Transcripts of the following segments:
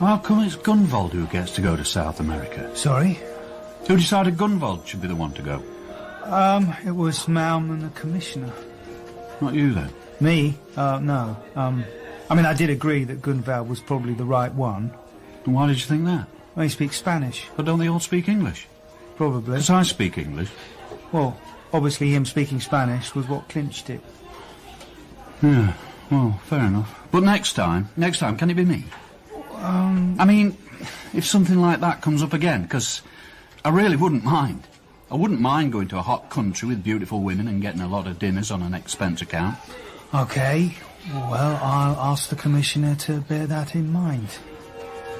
How come it's Gunvald who gets to go to South America? Sorry? Who decided Gunvald should be the one to go? It was Malm and the Commissioner. Not you, then? Me? No. I mean, I did agree that Gunvald was probably the right one. And why did you think that? Well, he speaks Spanish. But don't they all speak English? Probably. Because I speak English. Well, obviously him speaking Spanish was what clinched it. Yeah, well, fair enough. But next time, can it be me? I mean, if something like that comes up again, because I really wouldn't mind. I wouldn't mind going to a hot country with beautiful women and getting a lot of dinners on an expense account. OK. Well, I'll ask the Commissioner to bear that in mind.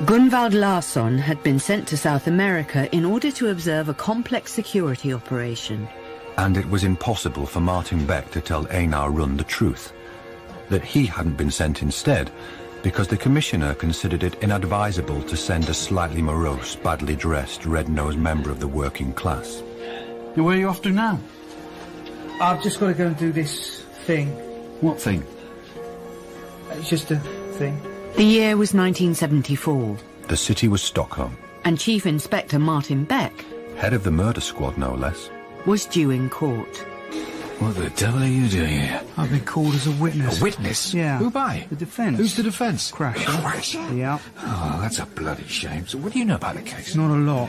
Gunvald Larsson had been sent to South America in order to observe a complex security operation. And it was impossible for Martin Beck to tell Einar Rund the truth, that he hadn't been sent instead, because the Commissioner considered it inadvisable to send a slightly morose, badly dressed, red-nosed member of the working class. Where are you off to now? I've just got to go and do this thing. What thing? It's just a thing. The year was 1974. The city was Stockholm. And Chief Inspector Martin Beck, head of the murder squad no less, was due in court. What the devil are you doing here? I've been called as a witness. A witness? Yeah. Who by? The defence. Who's the defence? Crasher. Crasher? Yeah. Oh, that's a bloody shame. So what do you know about the case? Not a lot.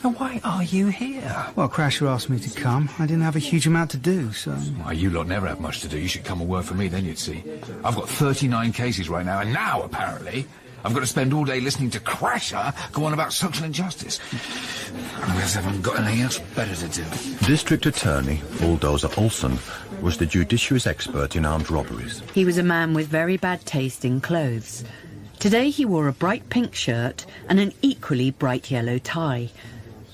Now, why are you here? Well, Crasher asked me to come. I didn't have a huge amount to do, so... Why, you lot never have much to do. You should come and work for me, then you'd see. I've got 39 cases right now, and now, apparently, I've got to spend all day listening to Crasher go on about social injustice. I guess I haven't got anything else better to do. District Attorney Bulldozer Olsen was the judicious expert in armed robberies. He was a man with very bad taste in clothes. Today he wore a bright pink shirt and an equally bright yellow tie.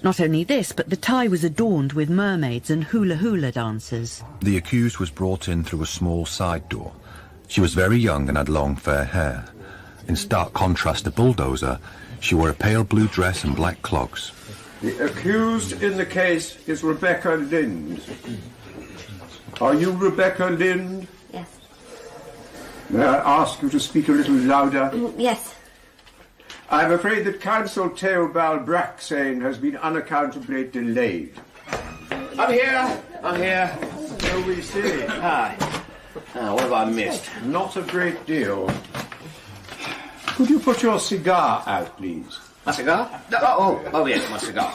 Not only this, but the tie was adorned with mermaids and hula-hula dancers. The accused was brought in through a small side door. She was very young and had long fair hair. In stark contrast to Bulldozer, she wore a pale blue dress and black clogs. The accused in the case is Rebecca Lind. Are you Rebecca Lind? Yes. May I ask you to speak a little louder? Yes. I'm afraid that Counsel Theobald Braxane has been unaccountably delayed. I'm here. So we see. Hi. What have I missed? Not a great deal. Could you put your cigar out, please? My cigar? Oh, yes, my cigar.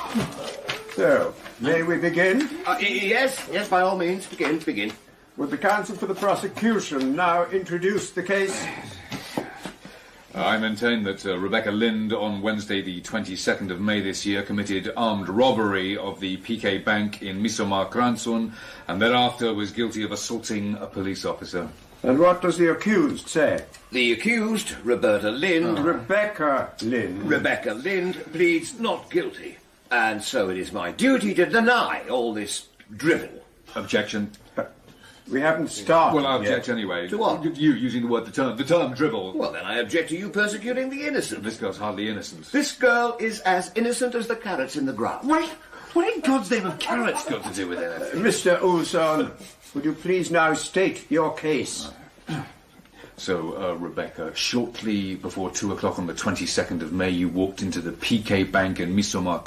So, may we begin? Yes, by all means, begin. Would the counsel for the prosecution now introduce the case? I maintain that Rebecca Lind, on Wednesday the 22nd of May this year, committed armed robbery of the PK Bank in Midsommar and thereafter was guilty of assaulting a police officer. And what does the accused say? The accused, Rebecca Lind... Rebecca Lind. Rebecca Lind pleads not guilty. And so it is my duty to deny all this drivel. Objection. We haven't started. Well, I object anyway. To what? You using the term dribble. Well, then I object to you persecuting the innocent. This girl's hardly innocent. This girl is as innocent as the carrots in the ground. What in God's name have carrots got to do with it? Mr. Ulson, would you please now state your case? So, Rebecca, shortly before 2 o'clock on the 22nd of May, you walked into the PK Bank in Midsommar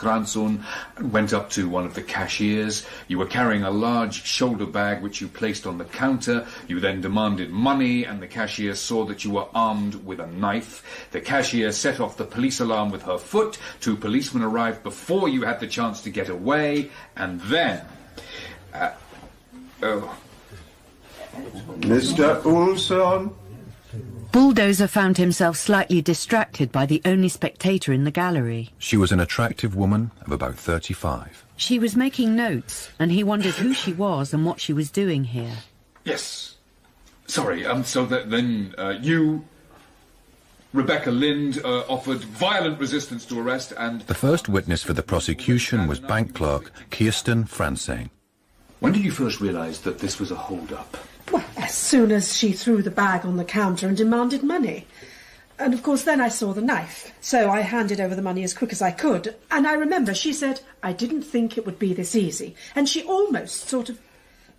and went up to one of the cashiers. You were carrying a large shoulder bag which you placed on the counter. You then demanded money, and the cashier saw that you were armed with a knife. The cashier set off the police alarm with her foot. 2 policemen arrived before you had the chance to get away, and then... Mr. Ulson? Bulldozer found himself slightly distracted by the only spectator in the gallery. She was an attractive woman of about 35. She was making notes, and he wondered who she was and what she was doing here. Yes. Sorry, so then you, Rebecca Lind, offered violent resistance to arrest and... The first witness for the prosecution was bank clerk Kirsten Fransane. When did you first realise that this was a hold-up? Well, as soon as she threw the bag on the counter and demanded money. And, of course, then I saw the knife. So I handed over the money as quick as I could. And I remember she said, I didn't think it would be this easy. And she almost sort of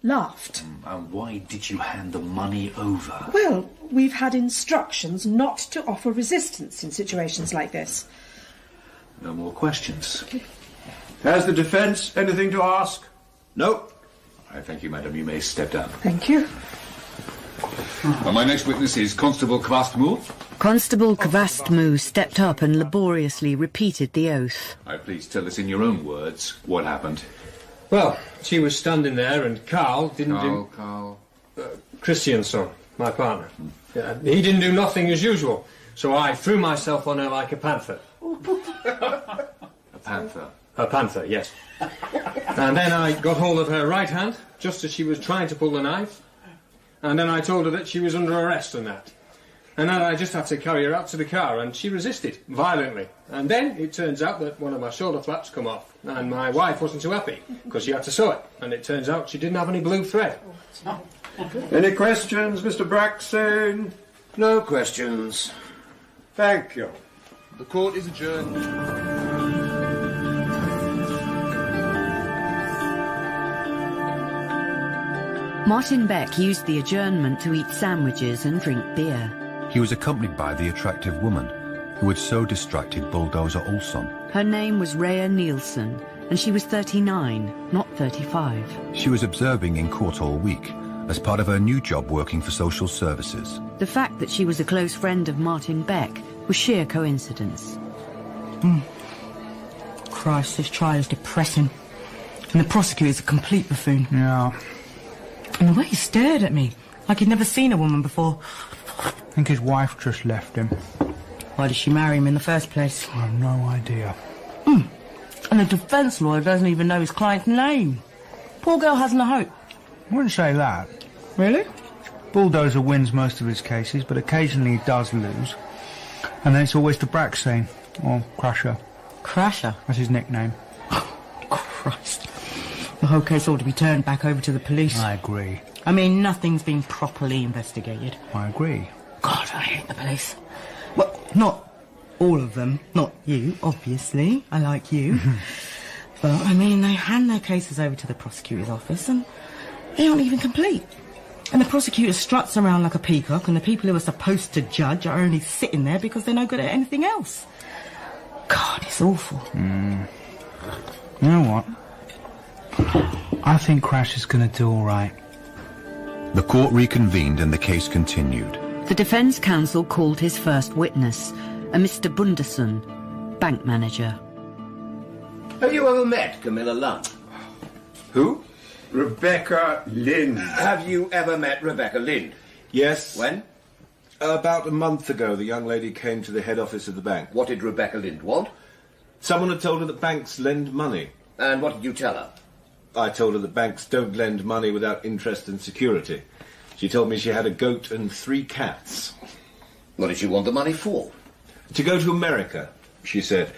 laughed. And why did you hand the money over? Well, we've had instructions not to offer resistance in situations like this. No more questions. Has the defence anything to ask? No. I thank you, madam. You may step down. Thank you. Well, my next witness is Constable Kvastmo. Constable Kvastmo stepped up and laboriously repeated the oath. Please tell us in your own words what happened. Well, she was standing there and Carl didn't do... Carl? Christianson, my partner. He didn't do nothing as usual, so I threw myself on her like a panther. A panther? A panther, yes. And then I got hold of her right hand, just as she was trying to pull the knife. And then I told her that she was under arrest and that. And then I just had to carry her out to the car, and she resisted, violently. And then it turns out that one of my shoulder flaps come off, and my wife wasn't too happy, because she had to sew it. And it turns out she didn't have any blue thread. Any questions, Mr. Braxton? No questions. Thank you. The court is adjourned. Martin Beck used the adjournment to eat sandwiches and drink beer. He was accompanied by the attractive woman who had so distracted Bulldozer Olsson. Her name was Rhea Nielsen, and she was 39, not 35. She was observing in court all week as part of her new job working for social services. The fact that she was a close friend of Martin Beck was sheer coincidence. Christ, this trial is depressing. And the prosecutor's a complete buffoon. Yeah. And the way he stared at me, like he'd never seen a woman before. I think his wife just left him. Why did she marry him in the first place? I have no idea. And the defence lawyer doesn't even know his client's name. Poor girl hasn't a hope. I wouldn't say that. Really? Bulldozer wins most of his cases, but occasionally he does lose. And then it's always to Braxton, or Crusher. Crusher? That's his nickname. Christ. The whole case ought to be turned back over to the police. I agree. I mean, nothing's been properly investigated. I agree. God, I hate the police. Well, not all of them. Not you, obviously. I like you. But, I mean, they hand their cases over to the prosecutor's office and they aren't even complete. And the prosecutor struts around like a peacock, and the people who are supposed to judge are only sitting there because they're no good at anything else. God, it's awful. You know what? I think Crash is going to do all right. The court reconvened and the case continued. The defence counsel called his first witness, a Mr. Bunderson, bank manager. Have you ever met Camilla Lund? Who? Rebecca Lind. Have you ever met Rebecca Lind? Yes. When? About a month ago, the young lady came to the head office of the bank. What did Rebecca Lind want? Someone had told her that banks lend money. And what did you tell her? I told her that banks don't lend money without interest and security. She told me she had a goat and 3 cats. What did she want the money for? To go to America, she said.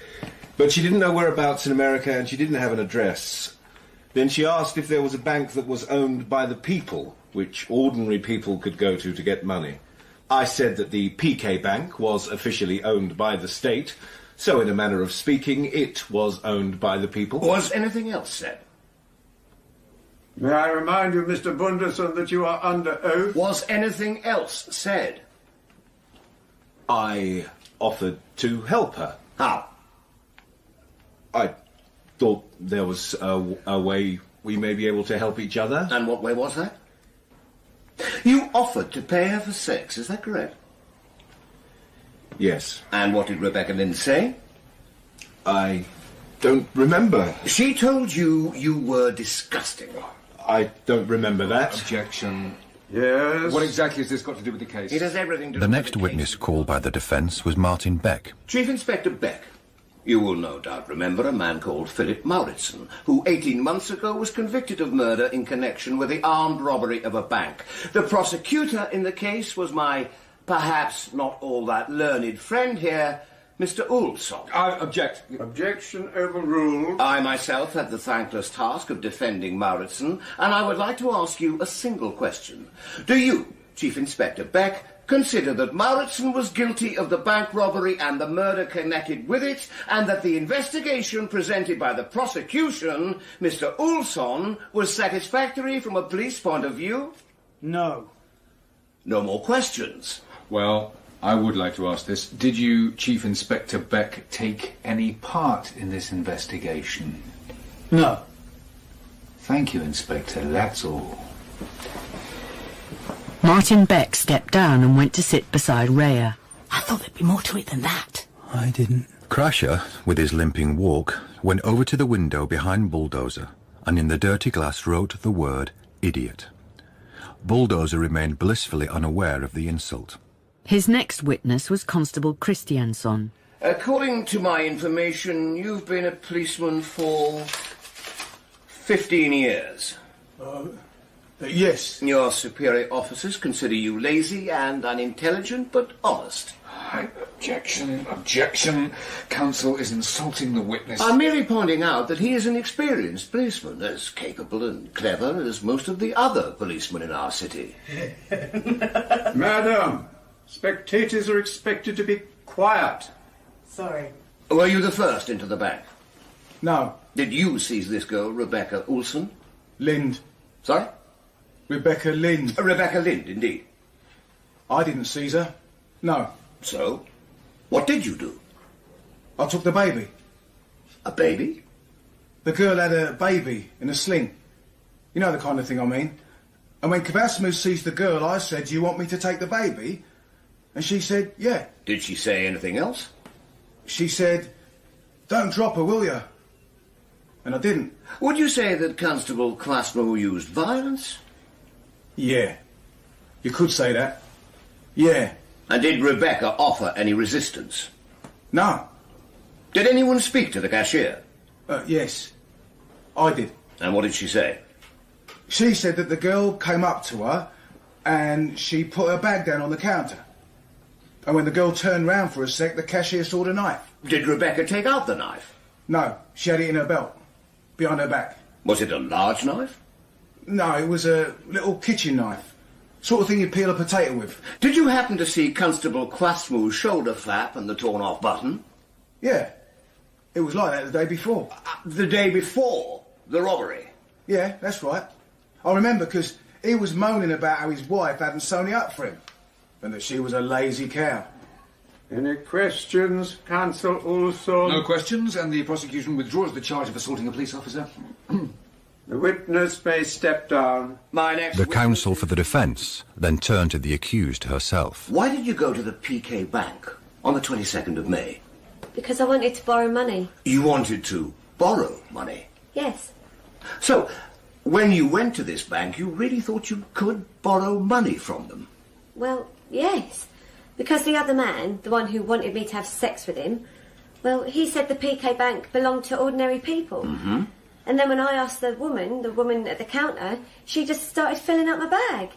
But she didn't know whereabouts in America, and she didn't have an address. Then she asked if there was a bank that was owned by the people, which ordinary people could go to get money. I said that the PK Bank was officially owned by the state, so in a manner of speaking, it was owned by the people. Was anything else said? May I remind you, Mr. Bunderson, that you are under oath? Was anything else said? I offered to help her. How? I thought there was a way we may be able to help each other. And what way was that? You offered to pay her for sex, is that correct? Yes. And what did Rebecca Lind say? I don't remember. She told you you were disgusting. I don't remember that. Objection. Yes? What exactly has this got to do with the case? It has everything to do The with next the witness case. called by the defence was Martin Beck. Chief Inspector Beck. You will no doubt remember a man called Philip Mauritson, who 18 months ago was convicted of murder in connection with the armed robbery of a bank. The prosecutor in the case was my, perhaps not all that learned friend here, Mr. Ulfsson. I object. Objection overruled. I myself had the thankless task of defending Mauritson, and I would like to ask you a single question. Do you, Chief Inspector Beck, consider that Mauritson was guilty of the bank robbery and the murder connected with it, and that the investigation presented by the prosecution, Mr. Ulsson, was satisfactory from a police point of view? No. No more questions. Well, I would like to ask this. Did you, Chief Inspector Beck, take any part in this investigation? No. Thank you, Inspector. That's all. Martin Beck stepped down and went to sit beside Rhea. I thought there'd be more to it than that. I didn't. Crasher, with his limping walk, went over to the window behind Bulldozer and in the dirty glass wrote the word idiot. Bulldozer remained blissfully unaware of the insult. His next witness was Constable Christiansson. According to my information, you've been a policeman for 15 years. Yes. Your superior officers consider you lazy and unintelligent, but honest. Objection. Counsel is insulting the witness. I'm merely pointing out that he is an experienced policeman, as capable and clever as most of the other policemen in our city. Madam, spectators are expected to be quiet. Sorry. Were you the first into the bank? No. Did you seize this girl, Rebecca Ulsson? Lind. Sorry? Rebecca Lind. Rebecca Lind, indeed. I didn't seize her. No. So? What did you do? I took the baby. A baby? The girl had a baby in a sling. You know the kind of thing I mean. And when Kvasmu seized the girl, I said, "Do you want me to take the baby?" And she said, "Yeah." Did she say anything else? She said, "Don't drop her, will you?" And I didn't. Would you say that Constable Kvasmu used violence? Yeah. You could say that. Yeah. And did Rebecca offer any resistance? No. Did anyone speak to the cashier? Yes. I did. And what did she say? She said that the girl came up to her and she put her bag down on the counter. And when the girl turned round for a sec, the cashier saw the knife. Did Rebecca take out the knife? No, she had it in her belt, behind her back. Was it a large knife? No, it was a little kitchen knife. Sort of thing you peel a potato with. Did you happen to see Constable Kvasmu's shoulder flap and the torn-off button? Yeah. It was like that the day before. The day before the robbery? Yeah, that's right. I remember because he was moaning about how his wife hadn't sewn it up for him. And that she was a lazy cow. Any questions, Constable Ulsson? No questions, and the prosecution withdraws the charge of assaulting a police officer. The witness may step down. The counsel for the defence then turned to the accused herself. Why did you go to the PK Bank on the 22nd of May? Because I wanted to borrow money. You wanted to borrow money? Yes. So, when you went to this bank, you really thought you could borrow money from them? Well, yes. Because the other man, the one who wanted me to have sex with him, well, he said the PK Bank belonged to ordinary people. Mm-hmm. And then when I asked the woman at the counter, she just started filling up my bag.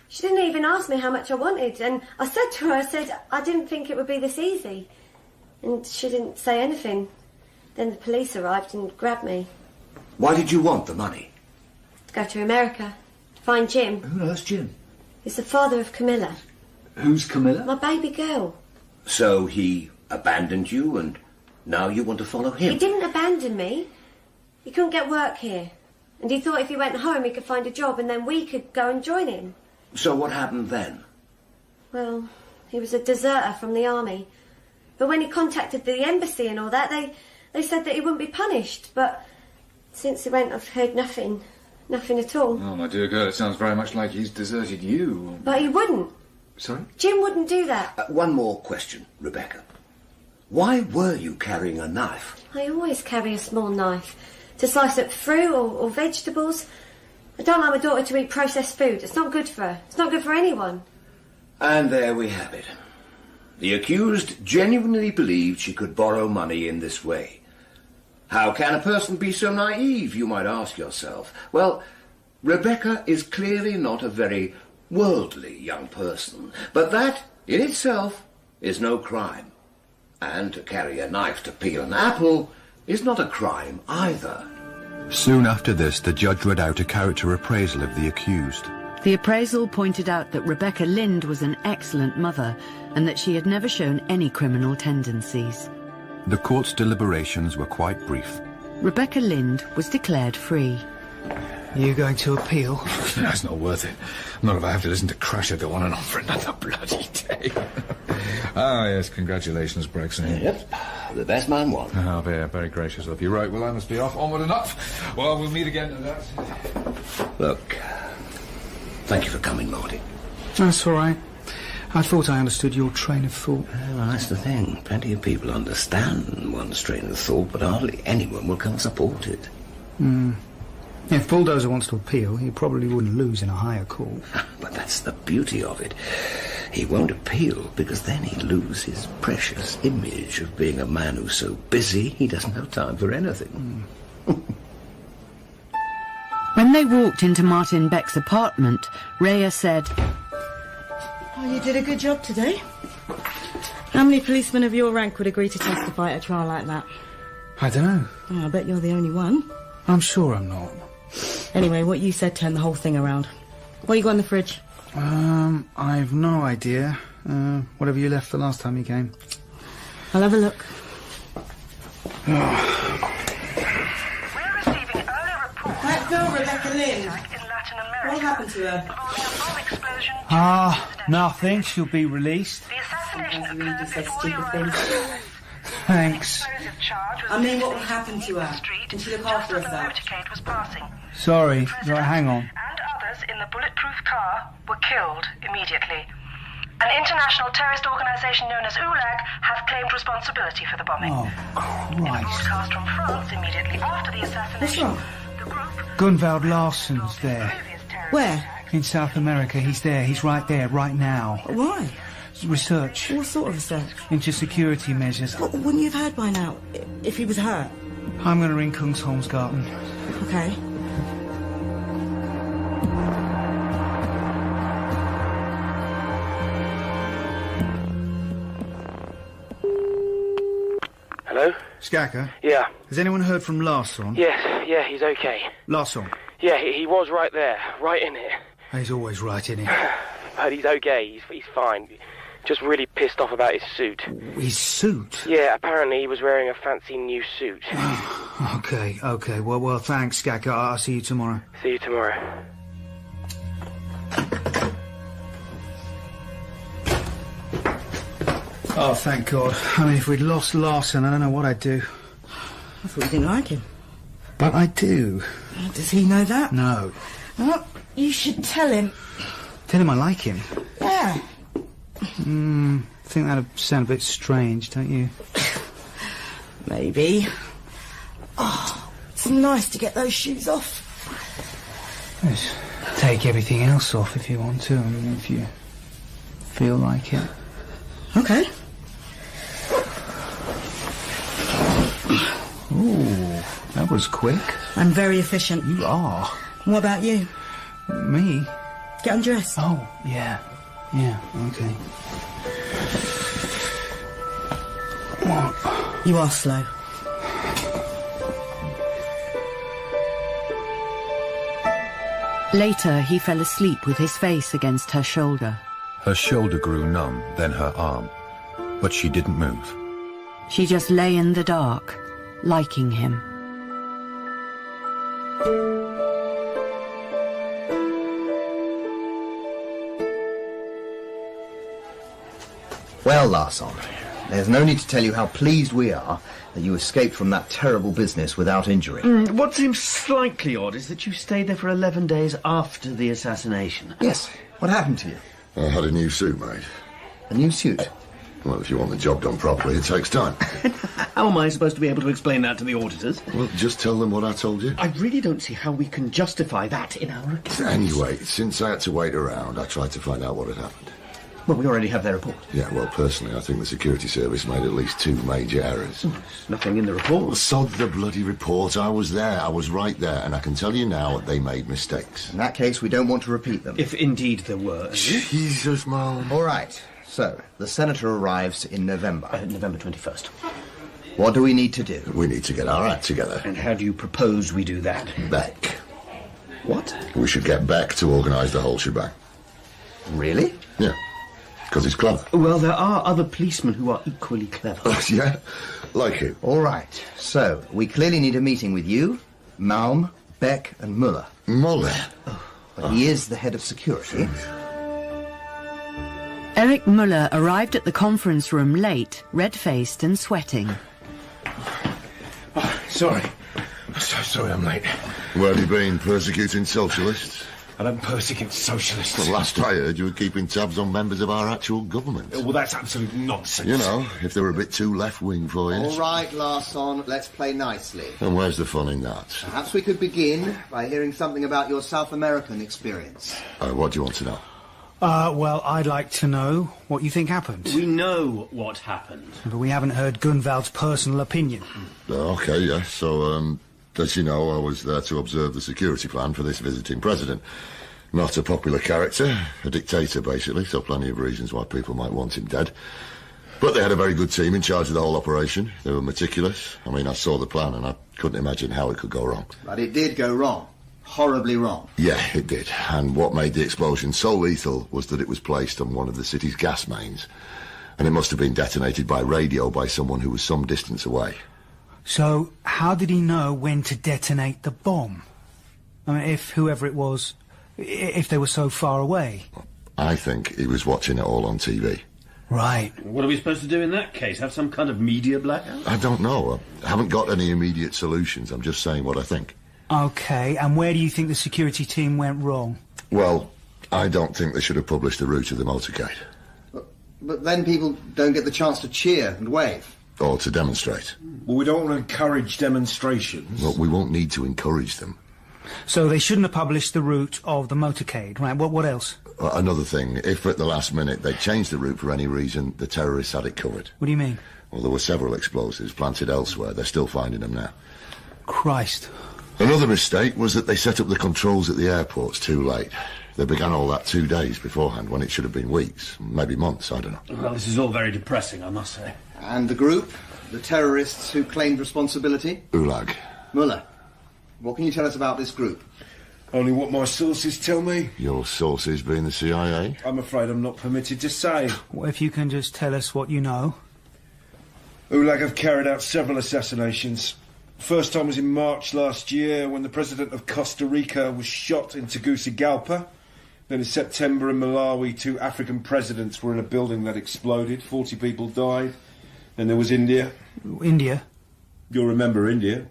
She didn't even ask me how much I wanted. And I said to her, I didn't think it would be this easy. And she didn't say anything. Then the police arrived and grabbed me. Why did you want the money? To go to America. To find Jim. Who knows Jim? He's the father of Camilla. Who's Camilla? My baby girl. So he abandoned you and now you want to follow him? He didn't abandon me. He couldn't get work here. And he thought if he went home he could find a job and then we could go and join him. So what happened then? Well, he was a deserter from the army. But when he contacted the embassy and all that, they said that he wouldn't be punished. But since he went, I've heard nothing. Nothing at all. Oh, my dear girl, it sounds very much like he's deserted you. But he wouldn't. Sorry? Jim wouldn't do that. One more question, Rebecca. Why were you carrying a knife? I always carry a small knife. To slice up fruit or vegetables. I don't like my daughter to eat processed food. It's not good for her. It's not good for anyone. And there we have it. The accused genuinely believed she could borrow money in this way. How can a person be so naive, you might ask yourself? Well, Rebecca is clearly not a very worldly young person, but that, in itself, is no crime. And to carry a knife to peel an apple is not a crime either. Soon after this, the judge read out a character appraisal of the accused. The appraisal pointed out that Rebecca Lind was an excellent mother and that she had never shown any criminal tendencies. The court's deliberations were quite brief. Rebecca Lind was declared free. You going to appeal? That's not worth it. Not if I have to listen to Crusher go on and on for another bloody day. Ah, yes, congratulations, Brexit. Yep, the best man won. Oh, very gracious of you. Right, well, I must be off. Onward and up. Well, we'll meet again. Look, thank you for coming, Marty. That's all right. I thought I understood your train of thought. Well, that's the thing. Plenty of people understand one's train of thought, but hardly anyone will come support it. If Bulldozer wants to appeal, he probably wouldn't lose in a higher court. But that's the beauty of it. He won't appeal because then he'd lose his precious image of being a man who's so busy he doesn't have time for anything. When they walked into Martin Beck's apartment, Rhea said, Oh, you did a good job today. How many policemen of your rank would agree to testify at a trial like that? I don't know. Oh, I bet you're the only one. I'm sure I'm not. Anyway, what you said turned the whole thing around. What you got in the fridge? I've no idea. Whatever you left the last time you came. I'll have a look. That girl, Rebecca Lynn. What happened to her? Nothing. She'll be released. Thanks. I mean, what will happen to her? Can she look after herself? Sorry. Right, hang on. And others in the bulletproof car were killed immediately. An international terrorist organisation known as ULAG have claimed responsibility for the bombing. Oh, In a Christ. broadcast from France immediately after the assassination, What's the group Gunvald Larsson's there. Where? In South America. He's there. He's right there, right now. Why? Research. What sort of research? Into security measures. Well, wouldn't you have heard by now, if he was hurt? I'm going to ring Kungsholmsgarten. Okay. Hello? Skaka? Yeah. Has anyone heard from Larsson? Yeah, he's okay. Larsson? Yeah, he was right there, right in it. He's always right, isn't he? But he's okay, he's fine. Just really pissed off about his suit. His suit? Yeah, apparently he was wearing a fancy new suit. Okay. Well, thanks, Skaka. I'll see you tomorrow. See you tomorrow. Oh, thank God. I mean, if we'd lost Larsson, I don't know what I'd do. I thought you didn't like him. But I do. Does he know that? No. Well, you should tell him. Tell him I like him. Yeah. I think that'd sound a bit strange, don't you? Maybe. Oh, it's nice to get those shoes off. Just take everything else off if you want to, and if you feel like it. Okay. Ooh, that was quick. I'm very efficient. You are. What about you? Me? Get undressed. Oh, yeah, okay. What? You are slow. Later, he fell asleep with his face against her shoulder. Her shoulder grew numb, then her arm. But she didn't move. She just lay in the dark, liking him. Well, Larsson, there's no need to tell you how pleased we are that you escaped from that terrible business without injury. What seems slightly odd is that you stayed there for 11 days after the assassination. Yes. What happened to you? I had a new suit made. A new suit? Well, if you want the job done properly, it takes time. How am I supposed to be able to explain that to the auditors? Well, just tell them what I told you. I really don't see how we can justify that in our accounts. Anyway, since I had to wait around, I tried to find out what had happened. Well, we already have their report. Yeah, well, personally, I think the security service made at least 2 major errors. There's nothing in the report. Well, sod the bloody report. I was there. I was right there. And I can tell you now they made mistakes. In that case, we don't want to repeat them. If indeed there were. Jesus, Mum. All right. So, the Senator arrives in November. November 21st. What do we need to do? We need to get our act together. And how do you propose we do that? Beck. What? We should get Beck to organise the whole shebang. Really? Yeah, because he's clever. Well, there are other policemen who are equally clever. Yeah, like you. All right, so we clearly need a meeting with you, Malm, Beck and Muller. Muller? But he is the head of security. Eric Muller arrived at the conference room late, red-faced and sweating. Sorry. I'm so sorry I'm late. Where have you been, persecuting socialists? I don't persecute socialists. Well, last I heard, you were keeping tabs on members of our actual government. Well, that's absolute nonsense. You know, if they were a bit too left-wing for you. All right, Larson, let's play nicely. And where's the fun in that? Perhaps we could begin by hearing something about your South American experience. What do you want to know? Well, I'd like to know what you think happened. We know what happened. But we haven't heard Gunvald's personal opinion. Okay, yeah. So, as you know, I was there to observe the security plan for this visiting president. Not a popular character, a dictator, basically, so plenty of reasons why people might want him dead. But they had a very good team in charge of the whole operation. They were meticulous. I mean, I saw the plan and I couldn't imagine how it could go wrong. But it did go wrong. Horribly wrong. Yeah, it did. And what made the explosion so lethal was that it was placed on one of the city's gas mains. And it must have been detonated by radio by someone who was some distance away. So, how did he know when to detonate the bomb? I mean, if whoever it was, if they were so far away. I think he was watching it all on TV. Right. What are we supposed to do in that case? Have some kind of media blackout? I don't know. I haven't got any immediate solutions. I'm just saying what I think. OK, and where do you think the security team went wrong? Well, I don't think they should have published the route of the motorcade. But then people don't get the chance to cheer and wave. Or to demonstrate. Well, we don't want to encourage demonstrations. Well, we won't need to encourage them. So they shouldn't have published the route of the motorcade, right? What else? Another thing, if at the last minute they changed the route for any reason, the terrorists had it covered. What do you mean? Well, there were several explosives planted elsewhere. They're still finding them now. Christ. Another mistake was that they set up the controls at the airports too late. They began all that 2 days beforehand, when it should have been weeks, maybe months, I don't know. Well, this is all very depressing, I must say. And the group? The terrorists who claimed responsibility? Ulag. Muller, what can you tell us about this group? Only what my sources tell me. Your sources being the CIA? I'm afraid I'm not permitted to say. What if you can just tell us what you know? Ulag have carried out several assassinations. First time was in March last year when the president of Costa Rica was shot in Tegucigalpa. Then in September in Malawi, 2 African presidents were in a building that exploded. 40 people died. Then there was India. India? You'll remember India.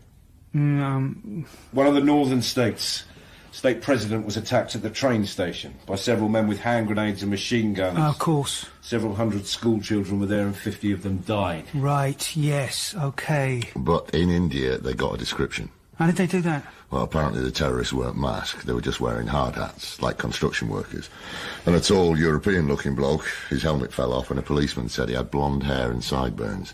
One of the northern states. State president was attacked at the train station by several men with hand grenades and machine guns. Of course. Several hundred school children were there and 50 of them died. Right, yes, OK. But in India, they got a description. How did they do that? Well, apparently the terrorists weren't masked. They were just wearing hard hats, like construction workers. And a tall European-looking bloke, his helmet fell off, and a policeman said he had blonde hair and sideburns.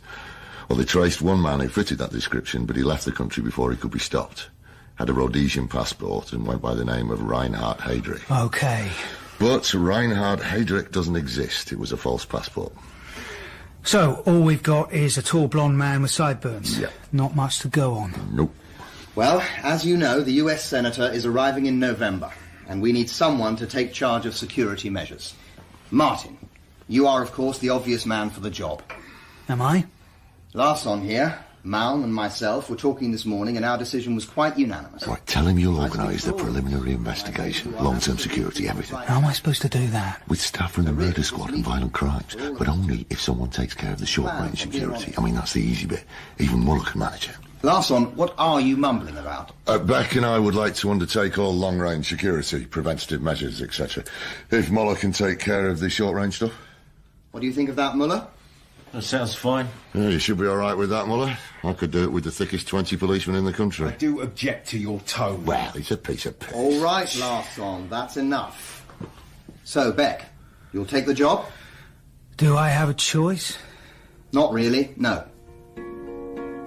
Well, they traced one man who fitted that description, but he left the country before he could be stopped. Had a Rhodesian passport and went by the name of Reinhard Heydrich. OK. But Reinhard Heydrich doesn't exist. It was a false passport. So, all we've got is a tall blonde man with sideburns. Yeah. Not much to go on. Nope. Well, as you know, the US Senator is arriving in November, and we need someone to take charge of security measures. Martin, you are, of course, the obvious man for the job. Am I? Larson here, Malm and myself were talking this morning, and our decision was quite unanimous. Right, tell him you'll organise the preliminary investigation, long-term security, everything. How am I supposed to do that? With staff from the murder squad and violent crimes, but only if someone takes care of the short-range security. I mean, that's the easy bit. Even Muller can manage it. Larson, what are you mumbling about? Beck and I would like to undertake all long-range security, preventative measures, etc. If Muller can take care of the short-range stuff. What do you think of that, Muller? That sounds fine. Yeah, you should be all right with that, Muller. I could do it with the thickest 20 policemen in the country. I do object to your tone. Well, it's a piece of piss. All right, Larson, that's enough. So, Beck, you'll take the job? Do I have a choice? Not really, no.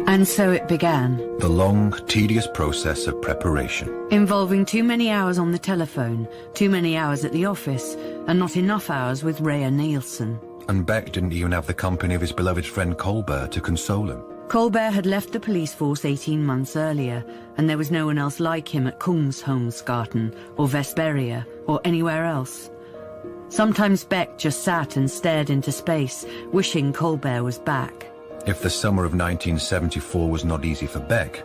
And so it began. The long, tedious process of preparation. Involving too many hours on the telephone, too many hours at the office, and not enough hours with Rhea Nielsen. And Beck didn't even have the company of his beloved friend Colbert to console him. Colbert had left the police force 18 months earlier, and there was no one else like him at Kungsholmsgatan or Vesperia or anywhere else. Sometimes Beck just sat and stared into space, wishing Colbert was back. If the summer of 1974 was not easy for Beck,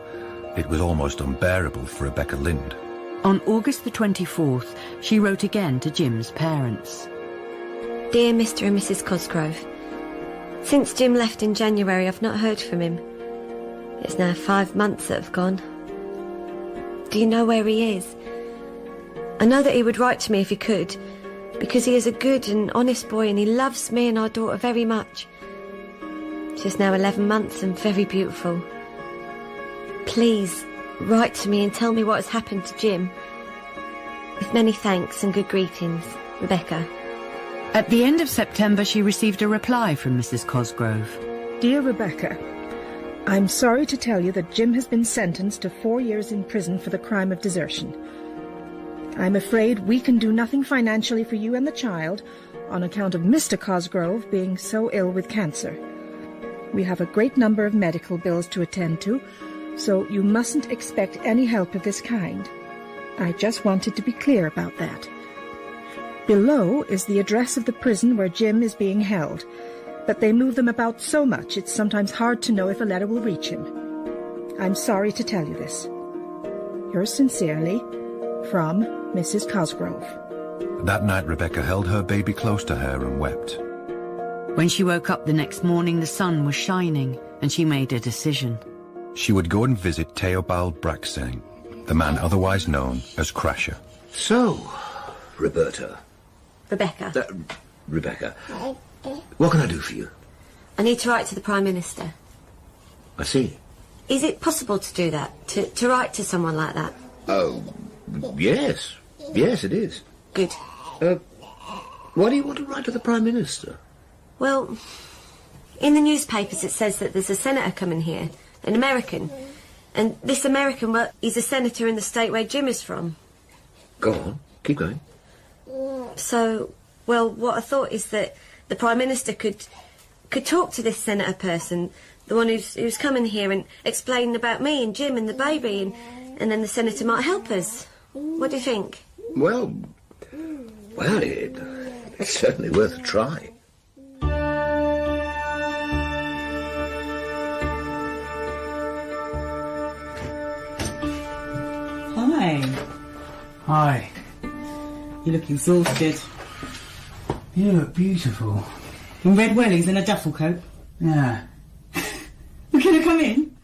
it was almost unbearable for Rebecca Lind. On August the 24th, she wrote again to Jim's parents. Dear Mr. and Mrs. Cosgrove, since Jim left in January, I've not heard from him. It's now 5 months that have gone. Do you know where he is? I know that he would write to me if he could, because he is a good and honest boy and he loves me and our daughter very much. She's now 11 months and very beautiful. Please, write to me and tell me what has happened to Jim. With many thanks and good greetings, Rebecca. At the end of September, she received a reply from Mrs. Cosgrove. Dear Rebecca, I'm sorry to tell you that Jim has been sentenced to 4 years in prison for the crime of desertion. I'm afraid we can do nothing financially for you and the child on account of Mr. Cosgrove being so ill with cancer. We have a great number of medical bills to attend to, so you mustn't expect any help of this kind. I just wanted to be clear about that. Below is the address of the prison where Jim is being held, but they move them about so much it's sometimes hard to know if a letter will reach him. I'm sorry to tell you this. Yours sincerely, from Mrs. Cosgrove. That night, Rebecca held her baby close to her and wept. When she woke up the next morning, the sun was shining, and she made a decision. She would go and visit Theobald Braxeng, the man otherwise known as Crasher. So, Roberta. Rebecca. Rebecca, what can I do for you? I need to write to the Prime Minister. I see. Is it possible to do that? To write to someone like that? Oh, yes. Yes, it is. Good. Why do you want to write to the Prime Minister? Well, in the newspapers it says that there's a senator coming here, an American. And this American, well, he's a senator in the state where Jim is from. Go on, keep going. So, well, what I thought is that the Prime Minister could talk to this senator person, the one who's coming here, and explain about me and Jim and the baby, and then the senator might help us. What do you think? Well, it's certainly worth a try. Hi. Hi. You look exhausted. You look beautiful. In red wellies and a duffel coat? Yeah. Well, can I come in?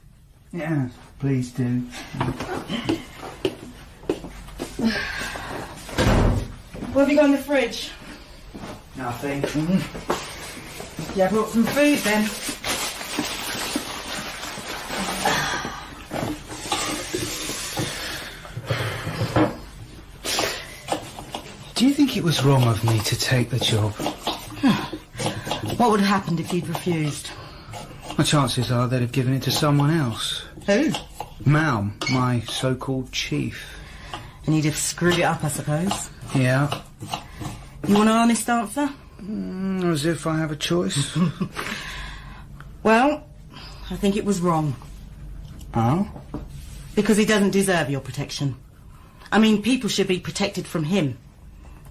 Yeah, please do. What have you got in the fridge? Nothing. Yeah, I brought some food then. Do you think it was wrong of me to take the job? What would have happened if you'd refused? My chances are they'd have given it to someone else. Who? Malm, my so-called chief. And you'd have screwed it up, I suppose. Yeah. You want an honest answer? As if I have a choice. Well, I think it was wrong. Oh? Because he doesn't deserve your protection. I mean, people should be protected from him.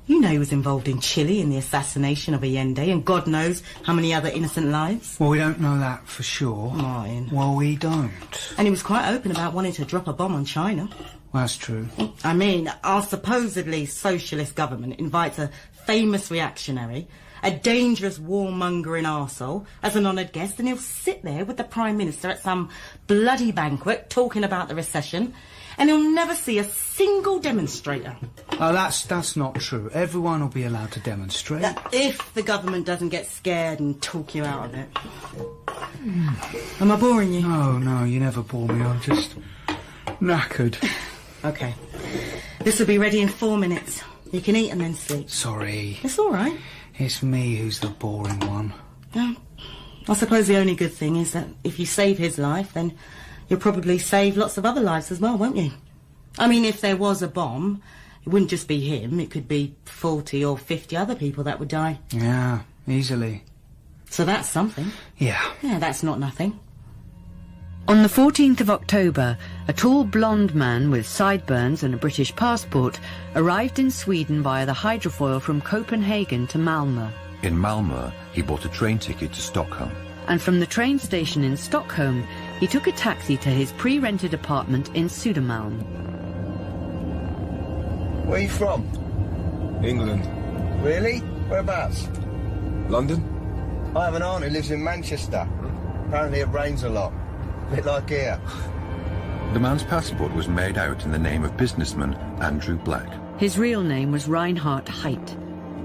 You know he was involved in Chile in the assassination of Allende, and God knows how many other innocent lives. Well, we don't know that for sure. Martin. Well, we don't. And he was quite open about wanting to drop a bomb on China. That's true. I mean, our supposedly socialist government invites a famous reactionary, a dangerous warmongering arsehole, as an honoured guest, and he'll sit there with the Prime Minister at some bloody banquet talking about the recession, and he'll never see a single demonstrator. Oh, that's not true. Everyone will be allowed to demonstrate. If the government doesn't get scared and talk you out of it. Am I boring you? No, you never bore me. I'm just knackered. OK. This will be ready in 4 minutes. You can eat and then sleep. Sorry. It's all right. It's me who's the boring one. I suppose the only good thing is that if you save his life, then you'll probably save lots of other lives as well, won't you? I mean, if there was a bomb, it wouldn't just be him. It could be 40 or 50 other people that would die. Yeah, easily. So that's something. Yeah. Yeah, that's not nothing. On the 14th of October, a tall blonde man with sideburns and a British passport arrived in Sweden via the hydrofoil from Copenhagen to Malmö. In Malmö, he bought a train ticket to Stockholm. And from the train station in Stockholm, he took a taxi to his pre-rented apartment in Södermalm. Where are you from? England. Really? Whereabouts? London? I have an aunt who lives in Manchester. Apparently it rains a lot. A bit like here. The man's passport was made out in the name of businessman Andrew Black. His real name was Reinhard Heidt.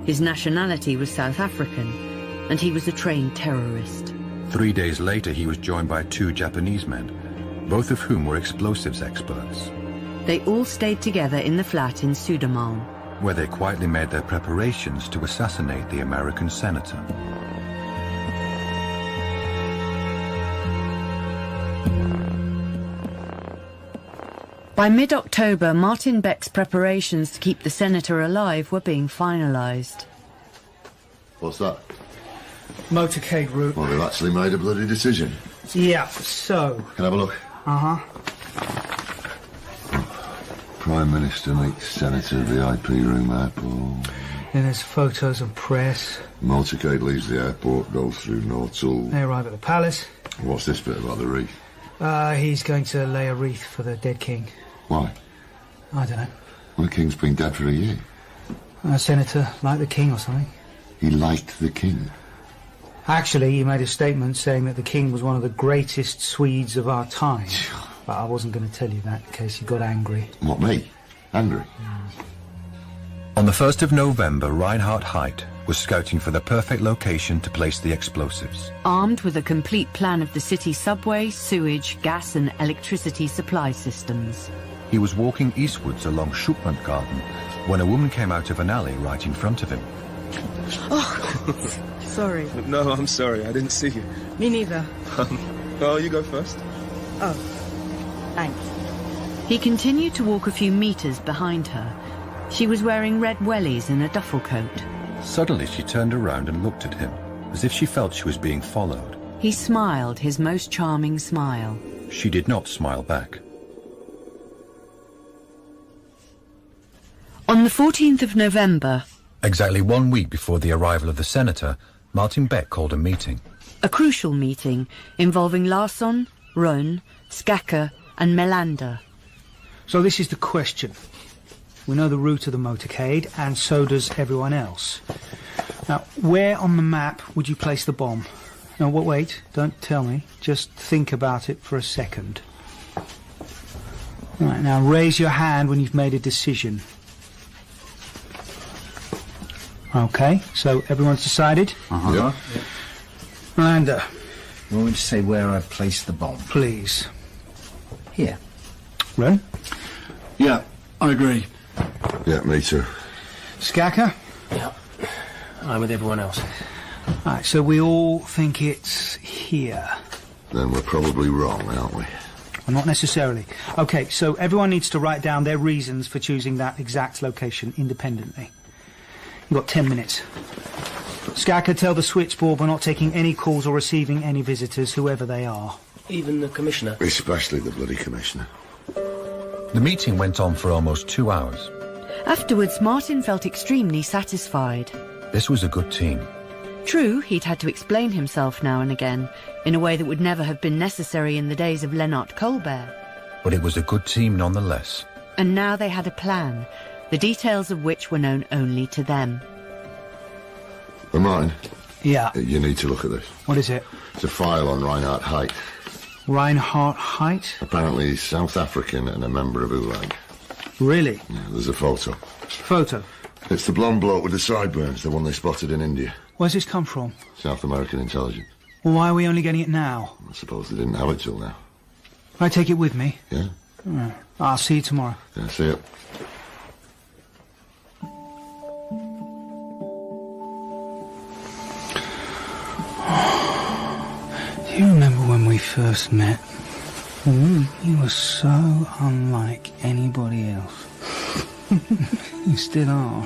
His nationality was South African, and he was a trained terrorist. 3 days later, he was joined by 2 Japanese men, both of whom were explosives experts. They all stayed together in the flat in Södermalm, where they quietly made their preparations to assassinate the American senator. By mid-October, Martin Beck's preparations to keep the senator alive were being finalised. What's that? Motorcade route. Well, they've actually made a bloody decision. Yeah, so... Can I have a look? Uh-huh. Prime Minister meets Senator VIP room airport. Then there's photos of press. Motorcade leaves the airport, goes through Northall. They arrive at the palace. What's this bit about the wreath? He's going to lay a wreath for the dead king. Why? I don't know. Well, the king's been dead for a year. A senator like the king or something. He liked the king. Actually, he made a statement saying that the king was one of the greatest Swedes of our time. But I wasn't going to tell you that in case you got angry. What, me? Angry? On the 1st of November, Reinhard Heidt was scouting for the perfect location to place the explosives. Armed with a complete plan of the city's subway, sewage, gas and electricity supply systems. He was walking eastwards along Garden when a woman came out of an alley right in front of him. Oh, sorry. No, I'm sorry. I didn't see you. Me neither. Oh, you go first. Oh, thanks. He continued to walk a few metres behind her. She was wearing red wellies and a duffel coat. Suddenly she turned around and looked at him, as if she felt she was being followed. He smiled his most charming smile. She did not smile back. On the 14th of November... Exactly 1 week before the arrival of the senator, Martin Beck called a meeting. A crucial meeting involving Larsson, Rönn, Skacker and Melander. So this is the question. We know the route of the motorcade, and so does everyone else. Now, where on the map would you place the bomb? No, wait, don't tell me. Just think about it for a second. Right, now raise your hand when you've made a decision. Okay, so everyone's decided? Uh-huh. Yeah. Melander. You want me to say where I've placed the bomb? Please. Here. Rönn? Yeah, I agree. Yeah, me too. Skacker? Yeah, I'm with everyone else. Right, so we all think it's here. Then we're probably wrong, aren't we? Well, not necessarily. Okay, so everyone needs to write down their reasons for choosing that exact location independently. You've got 10 minutes. Skacker, tell the switchboard we're not taking any calls or receiving any visitors, whoever they are. Even the commissioner? Especially the bloody commissioner. The meeting went on for almost 2 hours. Afterwards, Martin felt extremely satisfied. This was a good team. True, he'd had to explain himself now and again, in a way that would never have been necessary in the days of Lennart Colbert. But it was a good team nonetheless. And now they had a plan, the details of which were known only to them. Martin? Yeah? You need to look at this. What is it? It's a file on Reinhard Heidt. Reinhard Heidt? Apparently he's South African and a member of ULAG. Really? Yeah, there's a photo. Photo? It's the blonde bloke with the sideburns, the one they spotted in India. Where's this come from? South American intelligence. Well, why are we only getting it now? I suppose they didn't have it till now. Can I take it with me? Yeah. Right. I'll see you tomorrow. Yeah, see you. Do you remember when we first met? You were so unlike anybody else. You still are.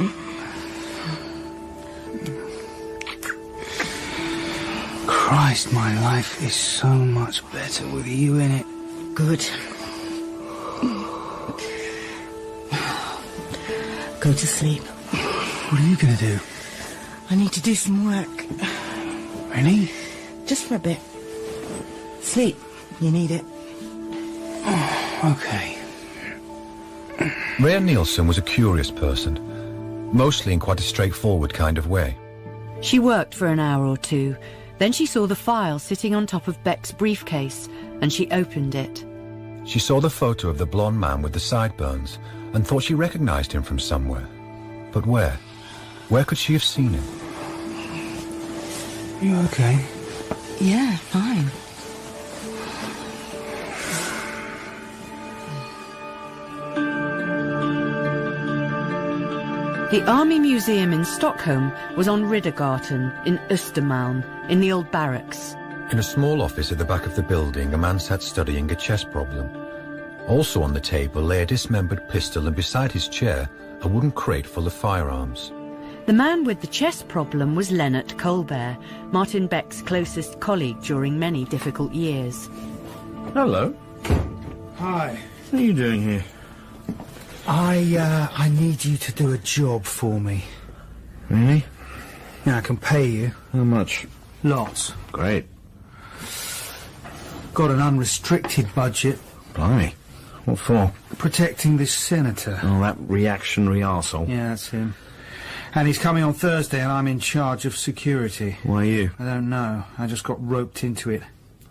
Christ, my life is so much better with you in it. Good. Go to sleep. What are you going to do? I need to do some work. Really? Just for a bit. Sleep. You need it. Okay. Rhea Nielsen was a curious person, mostly in quite a straightforward kind of way. She worked for an hour or two. Then she saw the file sitting on top of Beck's briefcase, and she opened it. She saw the photo of the blonde man with the sideburns and thought she recognized him from somewhere. But where? Where could she have seen him? You okay? Yeah, fine. The Army Museum in Stockholm was on Riddargatan in Östermalm, in the old barracks. In a small office at the back of the building, a man sat studying a chess problem. Also on the table lay a dismembered pistol, and beside his chair, a wooden crate full of firearms. The man with the chess problem was Lennart Colbert, Martin Beck's closest colleague during many difficult years. Hello. Hi. What are you doing here? I need you to do a job for me. Really? Yeah, I can pay you. How much? Lots. Great. Got an unrestricted budget. Blimey. What for? Protecting this senator. Oh, that reactionary arsehole. Yeah, that's him. And he's coming on Thursday, and I'm in charge of security. Why you? I don't know. I just got roped into it.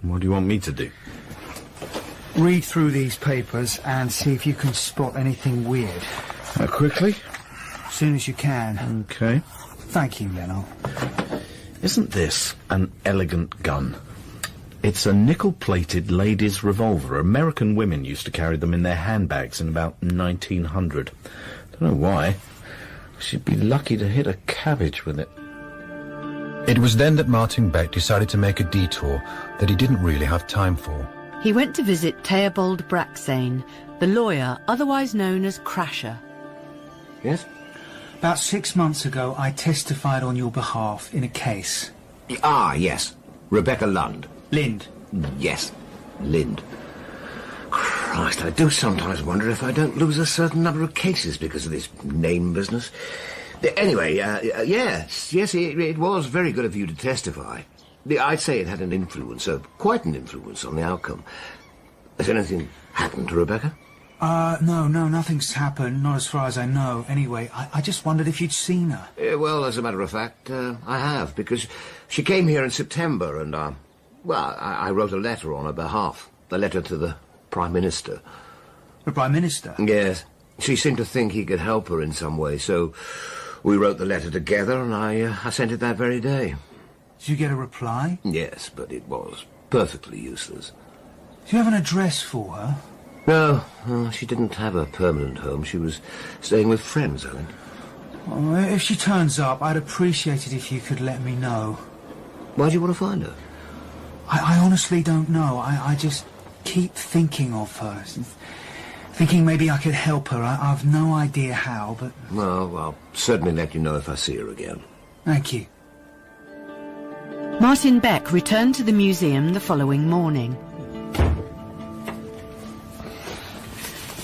What do you want me to do? Read through these papers and see if you can spot anything weird. How quickly? As soon as you can. Okay. Thank you, Leno. Isn't this an elegant gun? It's a nickel-plated ladies' revolver. American women used to carry them in their handbags in about 1900. Don't know why. She'd be lucky to hit a cabbage with it. It was then that Martin Beck decided to make a detour that he didn't really have time for. He went to visit Theobald Braxane, the lawyer otherwise known as Crasher. Yes? About 6 months ago, I testified on your behalf in a case. Ah, yes. Rebecca Lund. Lind. Yes, Lind. Christ, I do sometimes wonder if I don't lose a certain number of cases because of this name business. Anyway, yes, it was very good of you to testify. I'd say it had an influence, quite an influence on the outcome. Has anything happened to Rebecca? No, nothing's happened, not as far as I know. Anyway, I just wondered if you'd seen her. Well, as a matter of fact, I have, because she came here in September and, I wrote a letter on her behalf. A letter to the Prime Minister. The Prime Minister? Yes. She seemed to think he could help her in some way, so we wrote the letter together and I sent it that very day. Did you get a reply? Yes, but it was perfectly useless. Do you have an address for her? No, she didn't have a permanent home. She was staying with friends, I think. Oh, if she turns up, I'd appreciate it if you could let me know. Why do you want to find her? I honestly don't know. I just keep thinking of her. Thinking maybe I could help her. I've no idea how, but... Well, I'll certainly let you know if I see her again. Thank you. Martin Beck returned to the museum the following morning.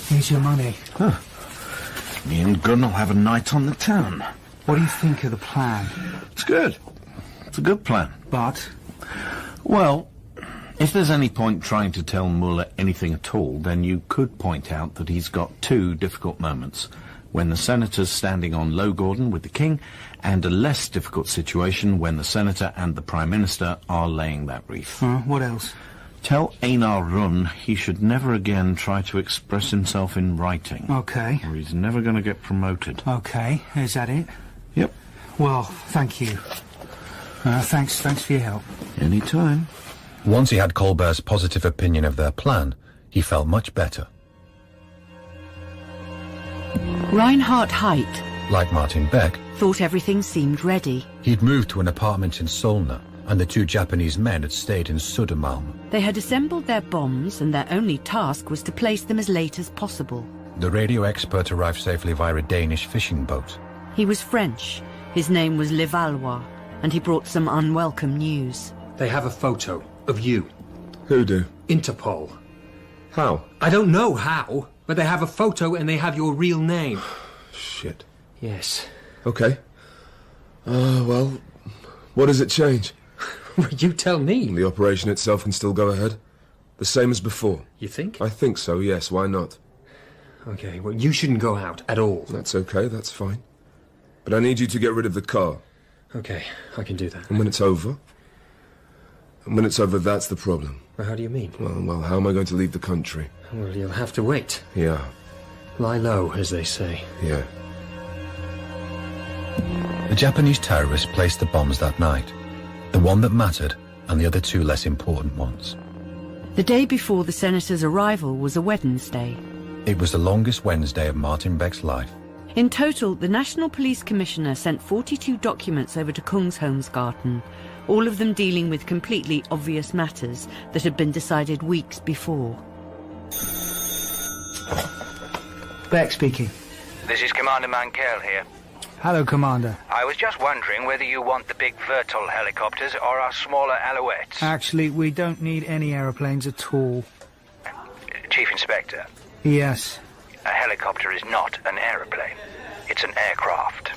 Here's your money. Huh. Me and Gunn will have a night on the town. What do you think of the plan? It's good. It's a good plan. But? Well, if there's any point trying to tell Muller anything at all, then you could point out that he's got two difficult moments. When the senator's standing on Low Gordon with the king, and a less difficult situation when the senator and the Prime Minister are laying that wreath. What else? Tell Einar Run he should never again try to express himself in writing. Okay. Or he's never going to get promoted. Okay, is that it? Yep. Well, thank you. Thanks for your help. Any time. Once he had Colbert's positive opinion of their plan, he felt much better. Reinhard Heidt, like Martin Beck, thought everything seemed ready. He'd moved to an apartment in Solna, and the two Japanese men had stayed in Södermalm. They had assembled their bombs, and their only task was to place them as late as possible. The radio expert arrived safely via a Danish fishing boat. He was French. His name was Levallois, and he brought some unwelcome news. They have a photo of you. Who do? Interpol. How? I don't know how, but they have a photo and they have your real name. Shit. Yes. Okay. Well, what does it change? You tell me. The operation itself can still go ahead. The same as before. You think? I think so, yes. Why not? Okay, well, you shouldn't go out at all. That's okay, that's fine. But I need you to get rid of the car. Okay, I can do that. And when it's over? And when it's over, that's the problem. Well, how do you mean? Well, how am I going to leave the country? Well, you'll have to wait. Yeah. Lie low, as they say. Yeah. The Japanese terrorists placed the bombs that night. The one that mattered, and the other two less important ones. The day before the senator's arrival was a Wednesday. It was the longest Wednesday of Martin Beck's life. In total, the National Police Commissioner sent 42 documents over to Kungsholmsgatan, all of them dealing with completely obvious matters that had been decided weeks before. Beck speaking. This is Commander Mankell here. Hello, Commander. I was just wondering whether you want the big Vertol helicopters or our smaller Alouettes. Actually, we don't need any aeroplanes at all. Chief Inspector, Yes. a helicopter is not an aeroplane. It's an aircraft.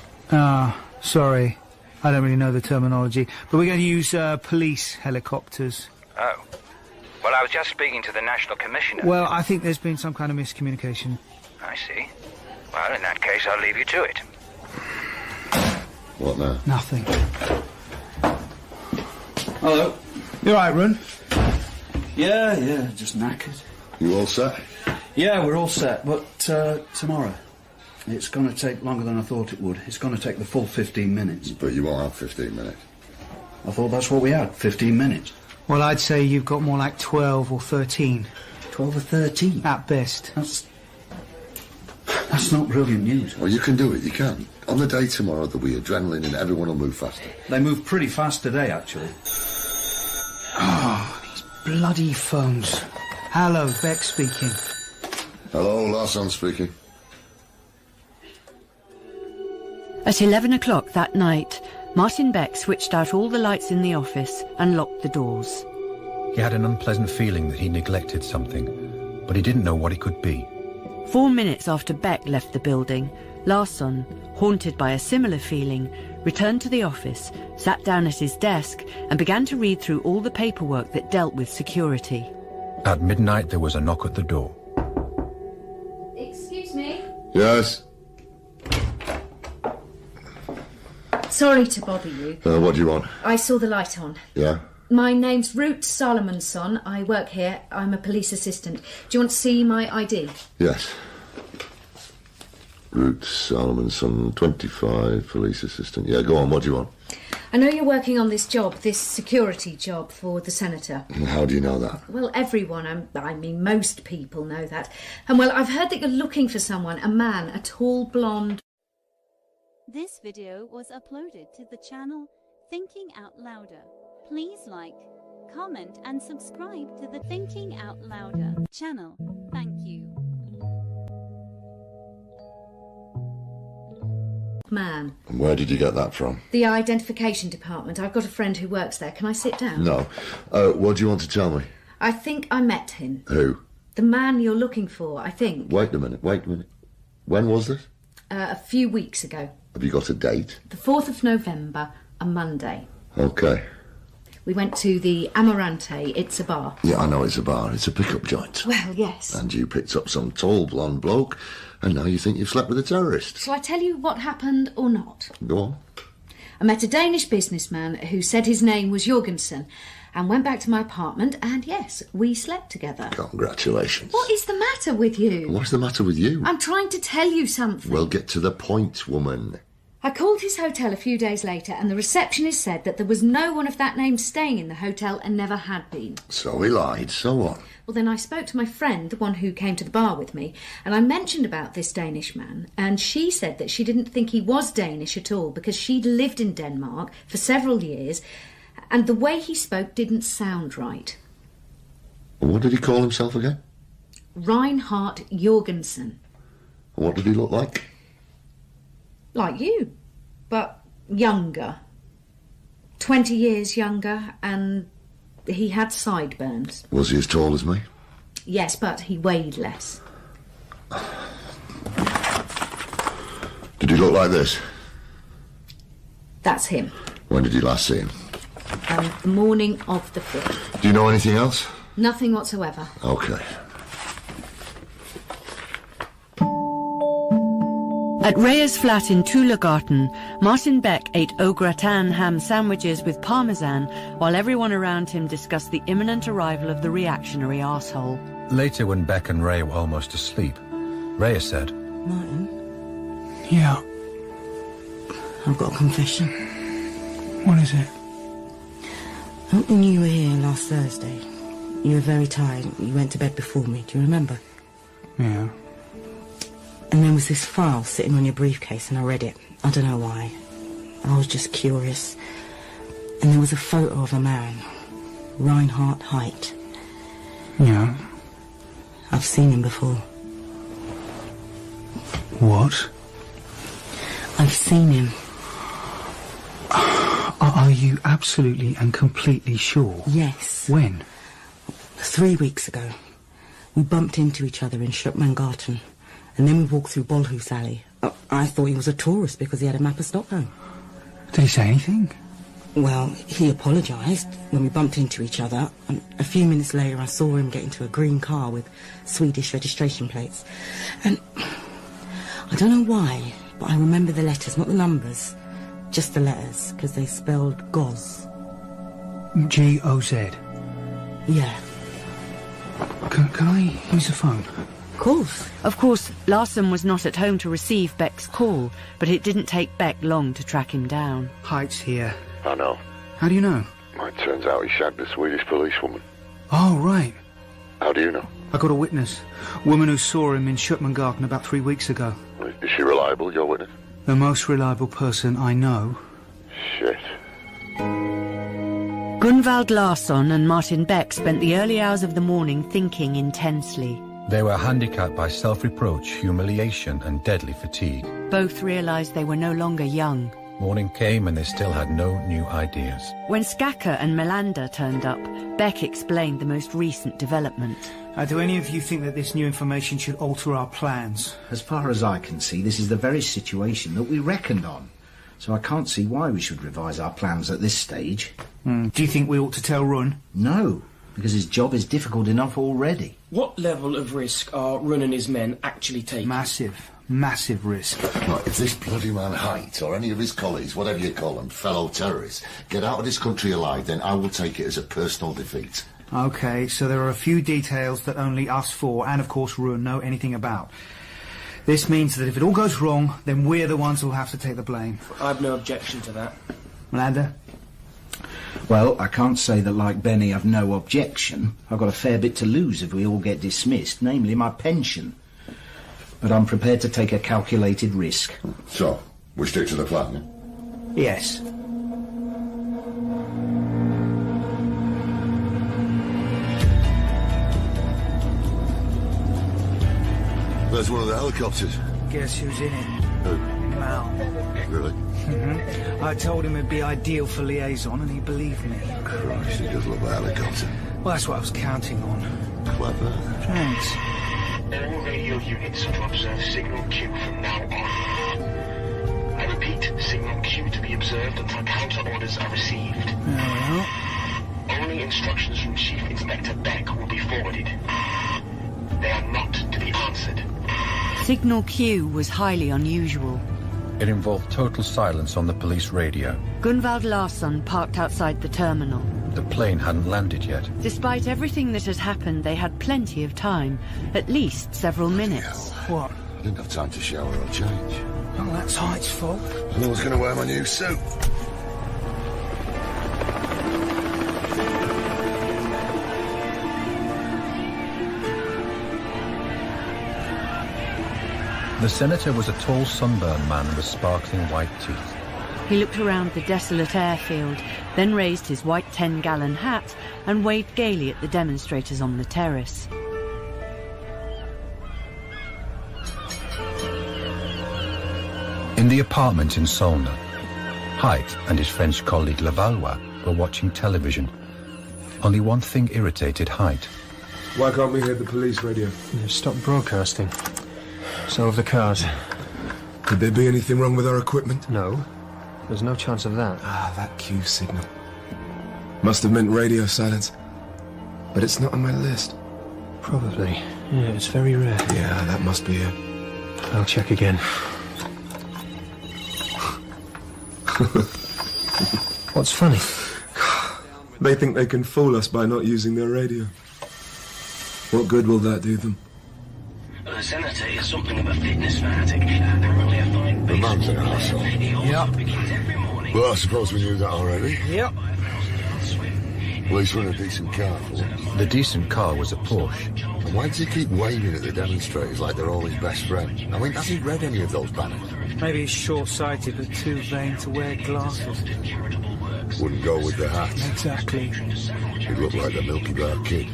Sorry. I don't really know the terminology. But we're going to use police helicopters. Oh. Well, I was just speaking to the National Commissioner. Well, I think there's been some kind of miscommunication. I see. Well, in that case, I'll leave you to it. What now? Nothing. Hello. You all right, Run? Yeah, just knackered. You all set? Yeah, we're all set, but tomorrow. It's going to take longer than I thought it would. It's going to take the full 15 minutes. But you won't have 15 minutes. I thought that's what we had, 15 minutes. Well, I'd say you've got more like 12 or 13. 12 or 13? At best. That's not brilliant news. Well, you can do it, you can. On the day tomorrow, there'll be adrenaline and everyone will move faster. They move pretty fast today, actually. Oh, these bloody phones. Hello, Beck speaking. Hello, Larsson speaking. At 11 o'clock that night, Martin Beck switched out all the lights in the office and locked the doors. He had an unpleasant feeling that he neglected something, but he didn't know what it could be. 4 minutes after Beck left the building, Larsson, haunted by a similar feeling, returned to the office, sat down at his desk and began to read through all the paperwork that dealt with security. At midnight, there was a knock at the door. Excuse me? Yes? Sorry to bother you. What do you want? I saw the light on. Yeah? My name's Ruth Salomonson. I work here. I'm a police assistant. Do you want to see my ID? Yes. Ruth Salomonson, 25, police assistant. Yeah, go on, what do you want? I know you're working on this job, this security job for the senator. How do you know that? Well, everyone, I mean most people know that. And well, I've heard that you're looking for someone, a man, a tall blonde... This video was uploaded to the channel Thinking Out Louder. Please like, comment and subscribe to the Thinking Out Louder channel. Thank you. Man. And where did you get that from? The identification department. I've got a friend who works there. Can I sit down? No. What do you want to tell me? I think I met him. Who? The man you're looking for, I think. Wait a minute. When was this? A few weeks ago. Have you got a date? The 4th of November, a Monday. Okay. We went to the Amarante. It's a bar. Yeah, I know it's a bar. It's a pickup joint. Well, yes. And you picked up some tall blonde bloke, and now you think you've slept with a terrorist. Shall I tell you what happened or not? Go on. I met a Danish businessman who said his name was Jorgensen and went back to my apartment and, yes, we slept together. Congratulations. What is the matter with you? What's the matter with you? I'm trying to tell you something. Well, get to the point, woman. I called his hotel a few days later and the receptionist said that there was no one of that name staying in the hotel and never had been. So he lied. So what? Well, then I spoke to my friend, the one who came to the bar with me, and I mentioned about this Danish man, and she said that she didn't think he was Danish at all because she'd lived in Denmark for several years, and the way he spoke didn't sound right. What did he call himself again? Reinhard Jorgensen. What did he look like? Like you, but younger. 20 years younger, and he had sideburns. Was he as tall as me? Yes, but he weighed less. Did he look like this? That's him. When did you last see him? The morning of the 5th. Do you know anything else? Nothing whatsoever. Okay. At Rea's flat in Tullagarten, Martin Beck ate au gratin ham sandwiches with parmesan while everyone around him discussed the imminent arrival of the reactionary arsehole. Later, when Beck and Rea were almost asleep, Rea said, Martin? Yeah. I've got a confession. What is it? When you were here last Thursday, you were very tired. You went to bed before me. Do you remember? Yeah. And there was this file sitting on your briefcase, and I read it. I don't know why. I was just curious. And there was a photo of a man, Reinhard Height. Yeah. I've seen him before. What? I've seen him. Are you absolutely and completely sure? Yes. When? 3 weeks ago. We bumped into each other in Schupmangarten, and then we walked through Bollhus Alley. I thought he was a tourist because he had a map of Stockholm. Did he say anything? Well, he apologised when we bumped into each other, and a few minutes later I saw him get into a green car with Swedish registration plates. And I don't know why, but I remember the letters, not the numbers, just the letters, because they spelled Goz. G-O-Z? Yeah. Can I use the phone? Of course. Of course, Larsson was not at home to receive Beck's call, but it didn't take Beck long to track him down. Height's here. I know. How do you know? It turns out he shagged a Swedish policewoman. Oh, right. How do you know? I got a witness. Woman who saw him in Schupmangarten about 3 weeks ago. Is she reliable, your witness? The most reliable person I know. Shit. Gunvald Larsson and Martin Beck spent the early hours of the morning thinking intensely. They were handicapped by self-reproach, humiliation and deadly fatigue. Both realised they were no longer young. Morning came and they still had no new ideas. When Skaka and Melander turned up, Beck explained the most recent development. Do any of you think that this new information should alter our plans? As far as I can see, this is the very situation that we reckoned on. So I can't see why we should revise our plans at this stage. Do you think we ought to tell Run? No, because his job is difficult enough already. What level of risk are Run and his men actually taking? Massive risk. Right, if this bloody man Height, or any of his colleagues, whatever you call them, fellow terrorists, get out of this country alive, then I will take it as a personal defeat. OK, so there are a few details that only us four, and of course Run, know anything about. This means that if it all goes wrong, then we're the ones who'll have to take the blame. I've no objection to that. Melander? Well, I can't say that, like Benny, I've no objection. I've got a fair bit to lose if we all get dismissed, namely my pension. But I'm prepared to take a calculated risk. So, we stick to the plan, yeah? Yes. There's one of the helicopters. Guess who's in it? Who? Mal. Really? I told him it'd be ideal for liaison, and he believed me. Christ, he does love a helicopter. Well, that's what I was counting on. Clever. Thanks. All radio units are to observe signal Q from now on. I repeat, signal Q to be observed until counter orders are received. There we are. Only instructions from Chief Inspector Beck will be forwarded. They are not to be answered. Signal Q was highly unusual. It involved total silence on the police radio. Gunvald Larsson parked outside the terminal. The plane hadn't landed yet. Despite everything that had happened, they had plenty of time. At least several minutes. What? I didn't have time to shower or change. Oh, that's Height's fault. And I was going to wear my new suit. The senator was a tall, sunburned man with sparkling white teeth. He looked around the desolate airfield, then raised his white 10-gallon hat and waved gaily at the demonstrators on the terrace. In the apartment in Solna, Height and his French colleague Levallois were watching television. Only one thing irritated Height. Why can't we hear the police radio? They've stopped broadcasting. So have the cars. Could there be anything wrong with our equipment? No. There's no chance of that. Ah, that Q signal. Must have meant radio silence. But it's not on my list. Probably. Yeah, it's very rare. Yeah, that must be it. I'll check again. What's funny? They think they can fool us by not using their radio. What good will that do them? The senator is something of a fitness fanatic. Apparently a fine The man's an arsehole. Yep. Well, I suppose we knew that already. Yep. At least we're in a decent car for it. The decent car was a Porsche. And why does he keep waving at the demonstrators like they're all his best friend? I mean, has he read any of those banners? Maybe he's short-sighted but too vain to wear glasses. Wouldn't go with the hat. Exactly. He looked like the Milky Bar Kid.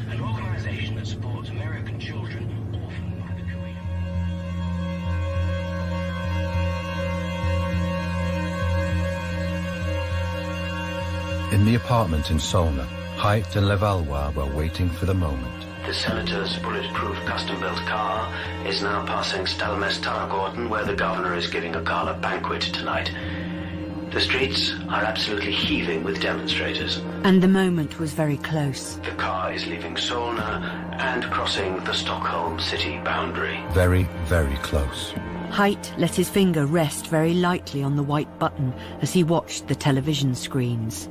In the apartment in Solna, Height and Levallois were waiting for the moment. The senator's bulletproof custom-built car is now passing Stalmestargården, where the governor is giving a gala banquet tonight. The streets are absolutely heaving with demonstrators. And the moment was very close. The car is leaving Solna and crossing the Stockholm city boundary. Very, very close. Height let his finger rest very lightly on the white button as he watched the television screens.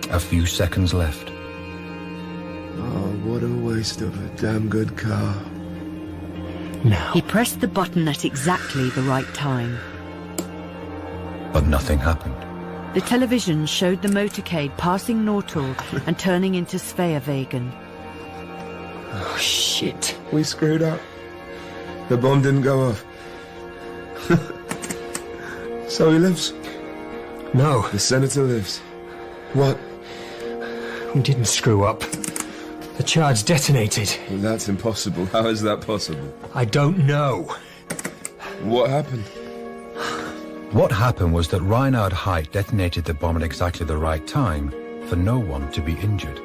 A few seconds left. Oh, what a waste of a damn good car. Now. He pressed the button at exactly the right time. But nothing happened. The television showed the motorcade passing Norrtull and turning into Sveavägen. Oh, shit. We screwed up. The bomb didn't go off. So he lives? No. The senator lives. What? We didn't screw up. The charge detonated. Well, that's impossible. How is that possible? I don't know. What happened? What happened was that Reinhard Height detonated the bomb at exactly the right time for no one to be injured.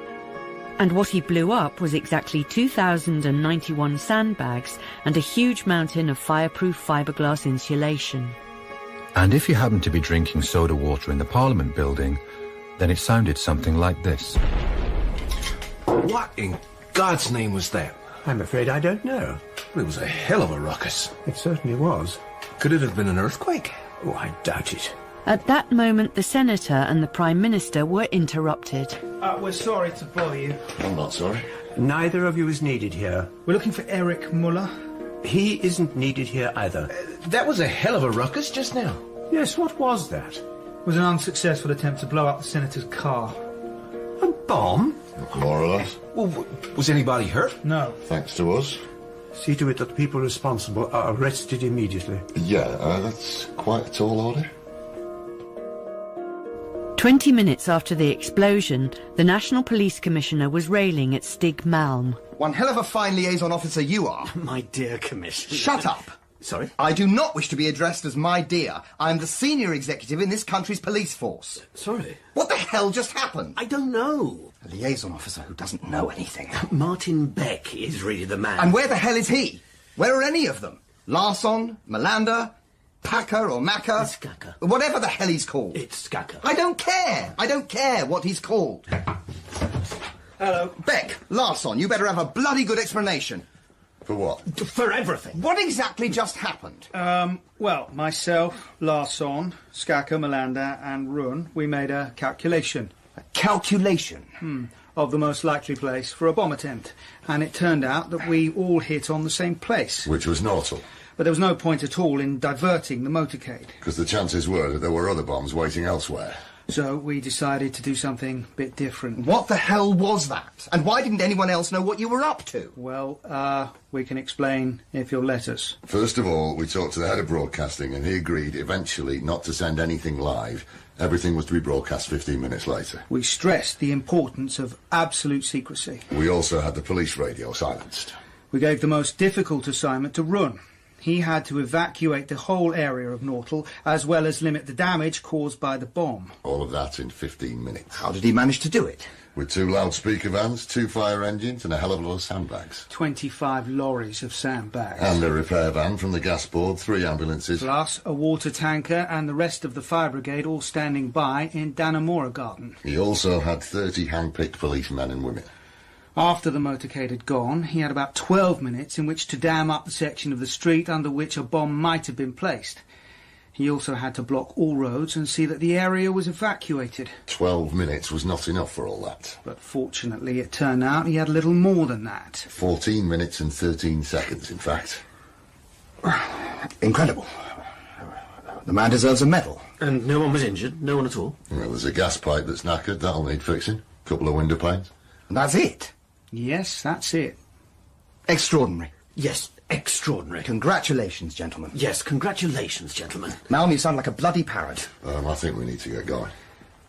And what he blew up was exactly 2,091 sandbags and a huge mountain of fireproof fiberglass insulation. And if you happened to be drinking soda water in the Parliament building, then it sounded something like this. What in God's name was that? I'm afraid I don't know. It was a hell of a ruckus. It certainly was. Could it have been an earthquake? Oh, I doubt it. At that moment, the Senator and the Prime Minister were interrupted. We're sorry to bother you. I'm not sorry. Neither of you is needed here. We're looking for Eric Muller. He isn't needed here either. That was a hell of a ruckus just now. Yes, what was that? It was an unsuccessful attempt to blow up the Senator's car. A bomb? More or less. Well, was anybody hurt? No. Thanks to us. See to it that the people responsible are arrested immediately. Yeah, that's quite a tall order. 20 minutes after the explosion, the National Police Commissioner was railing at Stig Malm. One hell of a fine liaison officer you are. My dear Commissioner. Shut up! Sorry? I do not wish to be addressed as my dear. I am the senior executive in this country's police force. Sorry? What the hell just happened? I don't know. A liaison officer who doesn't know anything. Martin Beck is really the man. And where the hell is he? Where are any of them? Larsson? Melander? Packer or Macker? It's Skaka. Whatever the hell he's called. It's Skaka. I don't care. I don't care what he's called. Hello. Beck, Larsson, you better have a bloody good explanation. For what? For everything. What exactly just happened? Well, myself, Larsson, Skaka, Melander and Run, we made a calculation. A calculation? Of the most likely place for a bomb attempt. And it turned out that we all hit on the same place. Which was Norrtull. But there was no point at all in diverting the motorcade. Because the chances were that there were other bombs waiting elsewhere. So we decided to do something a bit different. What the hell was that? And why didn't anyone else know what you were up to? Well, we can explain if you'll let us. First of all, we talked to the head of broadcasting and he agreed eventually not to send anything live. Everything was to be broadcast 15 minutes later. We stressed the importance of absolute secrecy. We also had the police radio silenced. We gave the most difficult assignment to Run. He had to evacuate the whole area of Nortal, as well as limit the damage caused by the bomb. All of that in 15 minutes. How did he manage to do it? With 2 loudspeaker vans, 2 fire engines, and a hell of a lot of sandbags. 25 lorries of sandbags. And a repair van from the gas board, 3 ambulances. Plus a water tanker and the rest of the fire brigade all standing by in Dannemora Garden. He also had 30 hand-picked policemen and women. After the motorcade had gone, he had about 12 minutes in which to dam up the section of the street under which a bomb might have been placed. He also had to block all roads and see that the area was evacuated. 12 minutes was not enough for all that. But fortunately, it turned out he had a little more than that. 14 minutes and 13 seconds, in fact. Incredible. The man deserves a medal. And no one was injured? No one at all? Well, there's a gas pipe that's knackered. That'll need fixing. A couple of window panes. And that's it? Yes, that's it. Extraordinary. Yes, extraordinary. Congratulations, gentlemen. Yes, congratulations, gentlemen. Malm, you sound like a bloody parrot. I think we need to get going.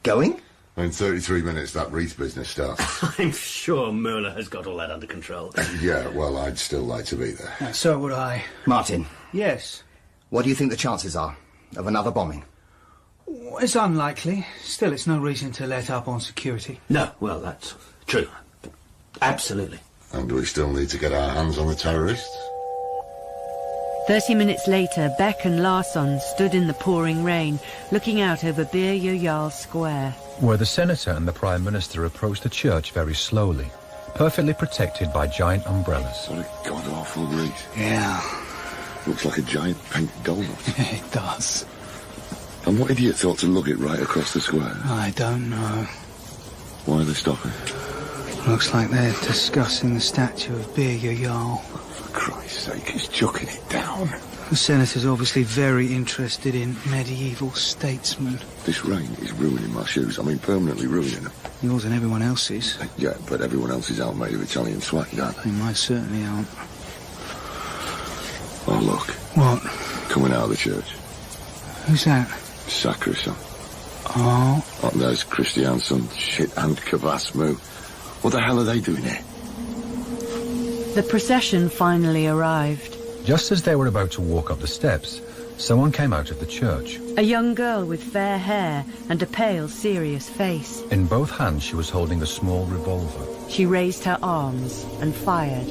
Going? In 33 minutes, that wreath business starts. I'm sure Mueller has got all that under control. Yeah, well, I'd still like to be there. So would I. Martin. Yes? What do you think the chances are of another bombing? It's unlikely. Still, it's no reason to let up on security. No, well, that's true. Absolutely. And we still need to get our hands on the terrorists? 30 minutes later, Beck and Larsson stood in the pouring rain, looking out over Birger Jarl Square. Where the senator and the prime minister approached the church very slowly, perfectly protected by giant umbrellas. What a god-awful wreath. Yeah. Looks like a giant pink donut. It does. And what idiot thought to lug it right across the square? I don't know. Why are they stopping? Looks like they're discussing the statue of Birger Jarl. For Christ's sake, he's chucking it down. The senator's obviously very interested in medieval statesmen. This rain is ruining my shoes. I mean, permanently ruining them. Yours and everyone else's. Yeah, but everyone else's aren't made of Italian swag, aren't they? Mine certainly aren't. Oh, look. What? Coming out of the church. Who's that? Sacristan. Oh. Oh, there's Christiansen, shit, and Kvasmu. What the hell are they doing here? The procession finally arrived. Just as they were about to walk up the steps, someone came out of the church. A young girl with fair hair and a pale, serious face. In both hands she was holding a small revolver. She raised her arms and fired.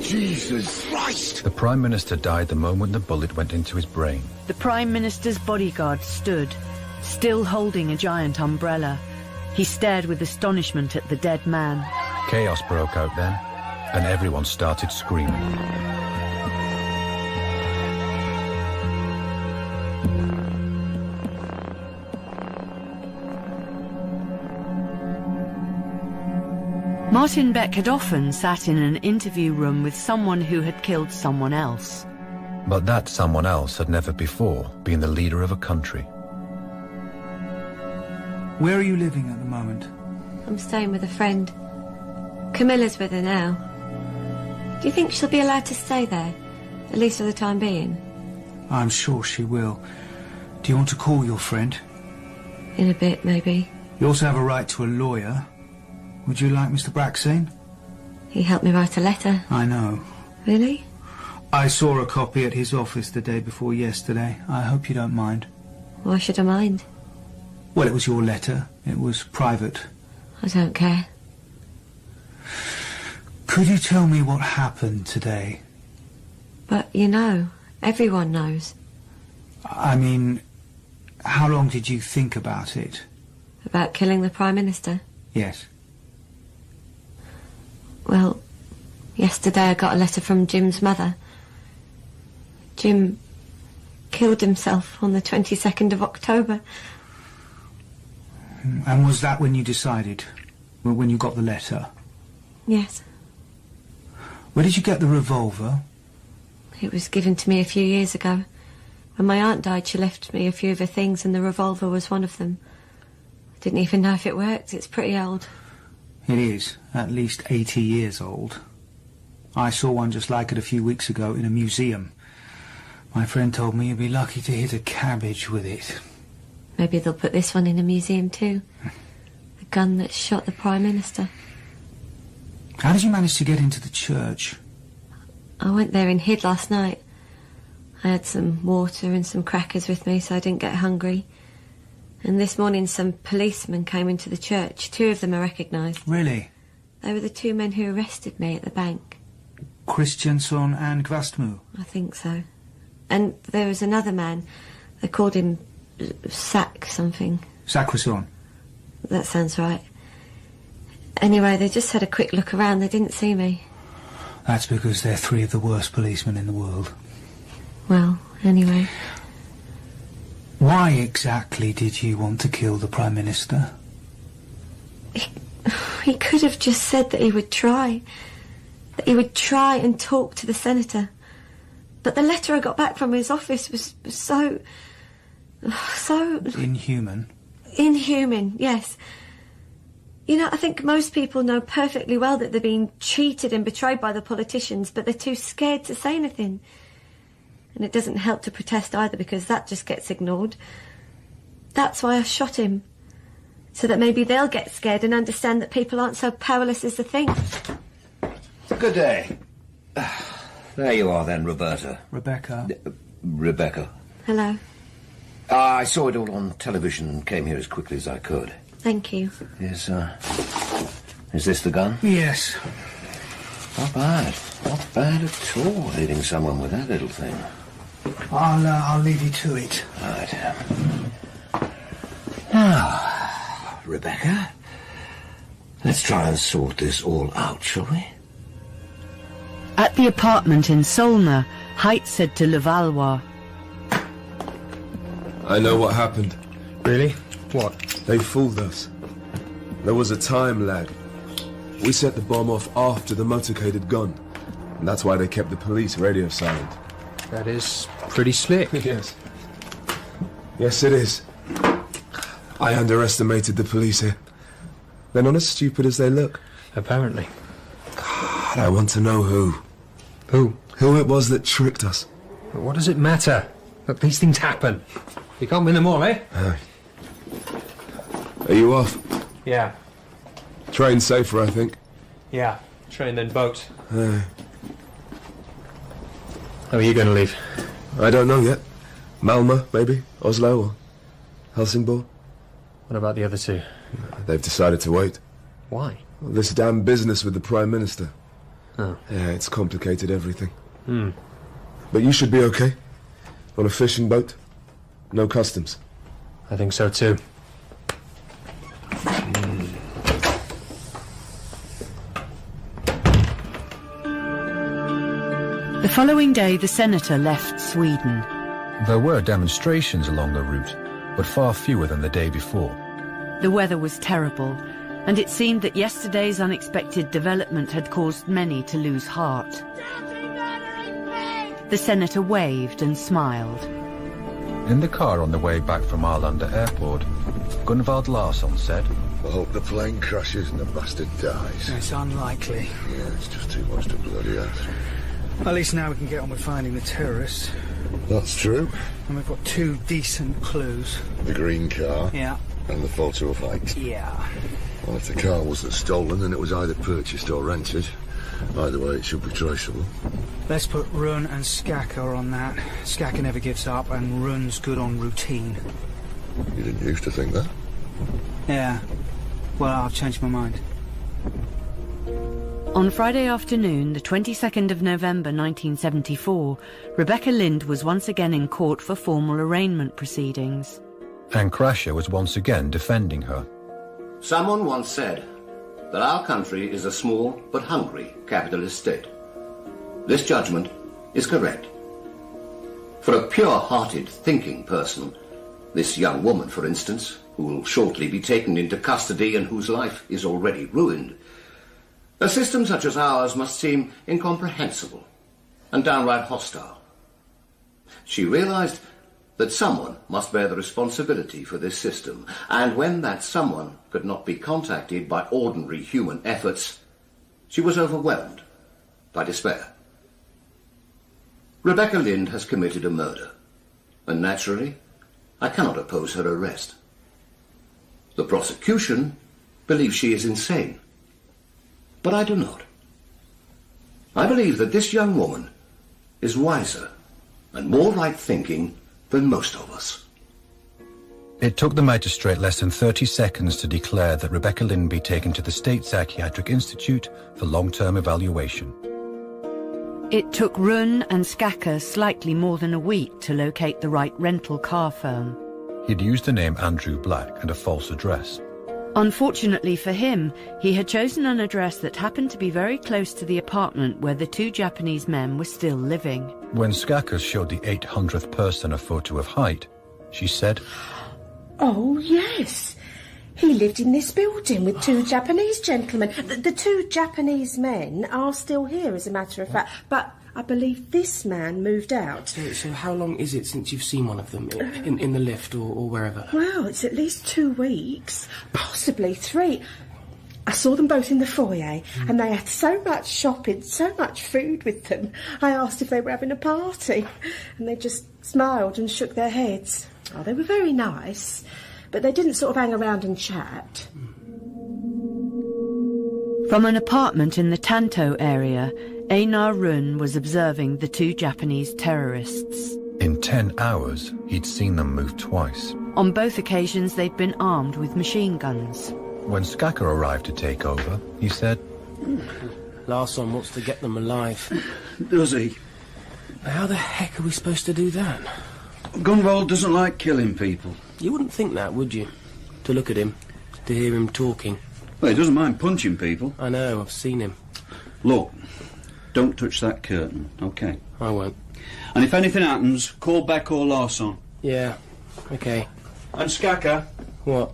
Jesus Christ! The Prime Minister died the moment the bullet went into his brain. The Prime Minister's bodyguard stood, still holding a giant umbrella. He stared with astonishment at the dead man. Chaos broke out then, and everyone started screaming. Martin Beck had often sat in an interview room with someone who had killed someone else. But that someone else had never before been the leader of a country. Where are you living at the moment? I'm staying with a friend. Camilla's with her now. Do you think she'll be allowed to stay there? At least for the time being? I'm sure she will. Do you want to call your friend? In a bit, maybe. You also have a right to a lawyer. Would you like Mr. Braxine? He helped me write a letter. I know. Really? I saw a copy at his office the day before yesterday. I hope you don't mind. Why should I mind? Well, it was your letter. It was private. I don't care. Could you tell me what happened today? But you know, everyone knows. I mean, how long did you think about it? About killing the Prime Minister? Yes. Well, yesterday I got a letter from Jim's mother. Jim killed himself on the 22nd of October. And was that when you decided? Well, when you got the letter? Yes. Where did you get the revolver? It was given to me a few years ago. When my aunt died, she left me a few of her things and the revolver was one of them. I didn't even know if it worked. It's pretty old. It is. At least 80 years old. I saw one just like it a few weeks ago in a museum. My friend told me you'd be lucky to hit a cabbage with it. Maybe they'll put this one in a museum too. The gun that shot the Prime Minister. How did you manage to get into the church? I went there and hid last night. I had some water and some crackers with me so I didn't get hungry. And this morning some policemen came into the church. 2 of them I recognised. Really? They were the 2 men who arrested me at the bank. Christianson and Kvastmo? I think so. And there was another man. They called him Sack something. Sacquison? That sounds right. Anyway, they just had a quick look around. They didn't see me. That's because they're 3 of the worst policemen in the world. Well, anyway. Why exactly did you want to kill the Prime Minister? He could have just said that he would try. That he would try and talk to the senator. But the letter I got back from his office was so... Inhuman? Inhuman, yes. You know, I think most people know perfectly well that they're being cheated and betrayed by the politicians, but they're too scared to say anything. And it doesn't help to protest either, because that just gets ignored. That's why I shot him. So that maybe they'll get scared and understand that people aren't so powerless as they think. Good day. There you are then, Roberta. Rebecca. Rebecca. Hello. I saw it all on television and came here as quickly as I could. Thank you. Is this the gun? Yes. Not bad. Not bad at all, hitting someone with that little thing. I'll leave you to it. Right. Now, Rebecca, let's try and sort this all out, shall we? At the apartment in Solna, Height said to Levallois, I know what happened. Really? What? They fooled us. There was a time lag. We set the bomb off after the motorcade gun, and that's why they kept the police radio silent. That is pretty slick. Yes. Yes, it is. I underestimated the police here. They're not as stupid as they look. Apparently. God, I want to know who. Who? Who it was that tricked us. But what does it matter? Look, these things happen. You can't win them all, eh? Are you off? Yeah. Train safer, I think. Yeah. Train then boat. How are you going to leave? I don't know yet. Malmö, maybe. Oslo or Helsingborg. What about the other 2? They've decided to wait. Why? Well, this damn business with the Prime Minister. Oh. Yeah, it's complicated everything. Hmm. But you should be okay. On a fishing boat. No customs. I think so too. The following day, the senator left Sweden. There were demonstrations along the route, but far fewer than the day before. The weather was terrible, and it seemed that yesterday's unexpected development had caused many to lose heart. The senator waved and smiled. In the car on the way back from Arlanda Airport, Gunvald Larsson said, I hope the plane crashes and the bastard dies. It's unlikely. Yeah, it's just too much to bloody at. At least now we can get on with finding the terrorists. That's true. And we've got 2 decent clues. The green car. Yeah. And the photo of Height. Yeah. Well, if the car wasn't stolen, then it was either purchased or rented. Either way, it should be traceable. Let's put Run and Skaka on that. Skaka never gives up, and Run's good on routine. You didn't used to think that? Yeah. Well, I've changed my mind. On Friday afternoon, the 22nd of November 1974, Rebecca Lind was once again in court for formal arraignment proceedings. And Crasher was once again defending her. Someone once said that our country is a small but hungry capitalist state. This judgment is correct. For a pure-hearted, thinking person, this young woman, for instance, who will shortly be taken into custody and whose life is already ruined, a system such as ours must seem incomprehensible and downright hostile. She realized that someone must bear the responsibility for this system, and when that someone could not be contacted by ordinary human efforts, she was overwhelmed by despair. Rebecca Lind has committed a murder, and naturally, I cannot oppose her arrest. The prosecution believes she is insane, but I do not. I believe that this young woman is wiser and more right thinking than most of us. It took the magistrate less than 30 seconds to declare that Rebecca Lynn be taken to the State Psychiatric Institute for long-term evaluation. It took Run and Skaka slightly more than a week to locate the right rental car firm. He'd used the name Andrew Black and a false address. Unfortunately for him, he had chosen an address that happened to be very close to the apartment where the two Japanese men were still living. When Skaka showed the 800th person a photo of height, she said, "Oh, yes. He lived in this building with two Japanese gentlemen. The two Japanese men are still here, as a matter of fact, but I believe this man moved out." So how long is it since you've seen one of them, in the lift or wherever? Well, it's at least 2 weeks, possibly 3. I saw them both in the foyer, and they had so much shopping, so much food with them. I asked if they were having a party, and they just smiled and shook their heads. Oh, they were very nice, but they didn't sort of hang around and chat. From an apartment in the Tanto area, Einar Run was observing the two Japanese terrorists. In 10 hours, he'd seen them move twice. On both occasions, they'd been armed with machine guns. When Skaka arrived to take over, he said, Larsson wants to get them alive. Does he? How the heck are we supposed to do that? Gunvald doesn't like killing people. You wouldn't think that, would you? To look at him, to hear him talking. Well, he doesn't mind punching people. I know, I've seen him. Look, don't touch that curtain, OK? I won't. And if anything happens, call Beck or Larsson. Yeah, OK. And Skaka? What?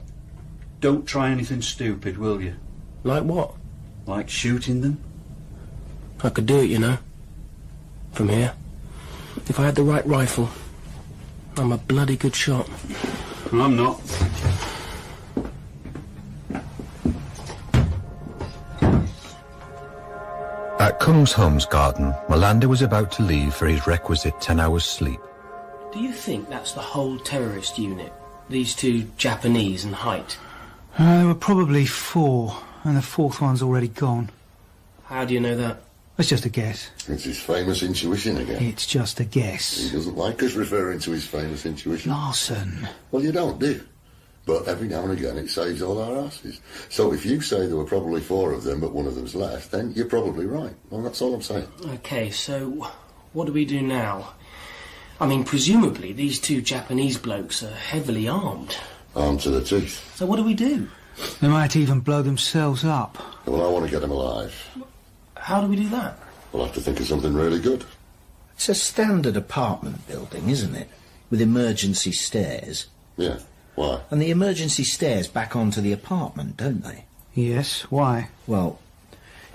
Don't try anything stupid, will you? Like what? Like shooting them? I could do it, you know. From here. If I had the right rifle. I'm a bloody good shot. I'm not. At Kungsholmsgatan, Melander was about to leave for his requisite 10 hours sleep. Do you think that's the whole terrorist unit? These two Japanese and Height? There were probably 4, and the 4th one's already gone. How do you know that? It's just a guess. It's his famous intuition again. It's just a guess. He doesn't like us referring to his famous intuition. Larson. Well, you don't, do you? But every now and again it saves all our asses. So if you say there were probably 4 of them, but one of them's left, then you're probably right. Well, that's all I'm saying. OK, so what do we do now? I mean, presumably these two Japanese blokes are heavily armed. Armed to the teeth. So what do we do? They might even blow themselves up. Well, I want to get them alive. How do we do that? We'll have to think of something really good. It's a standard apartment building, isn't it? With emergency stairs. Yeah, why? And the emergency stairs back onto the apartment, don't they? Yes, why? Well,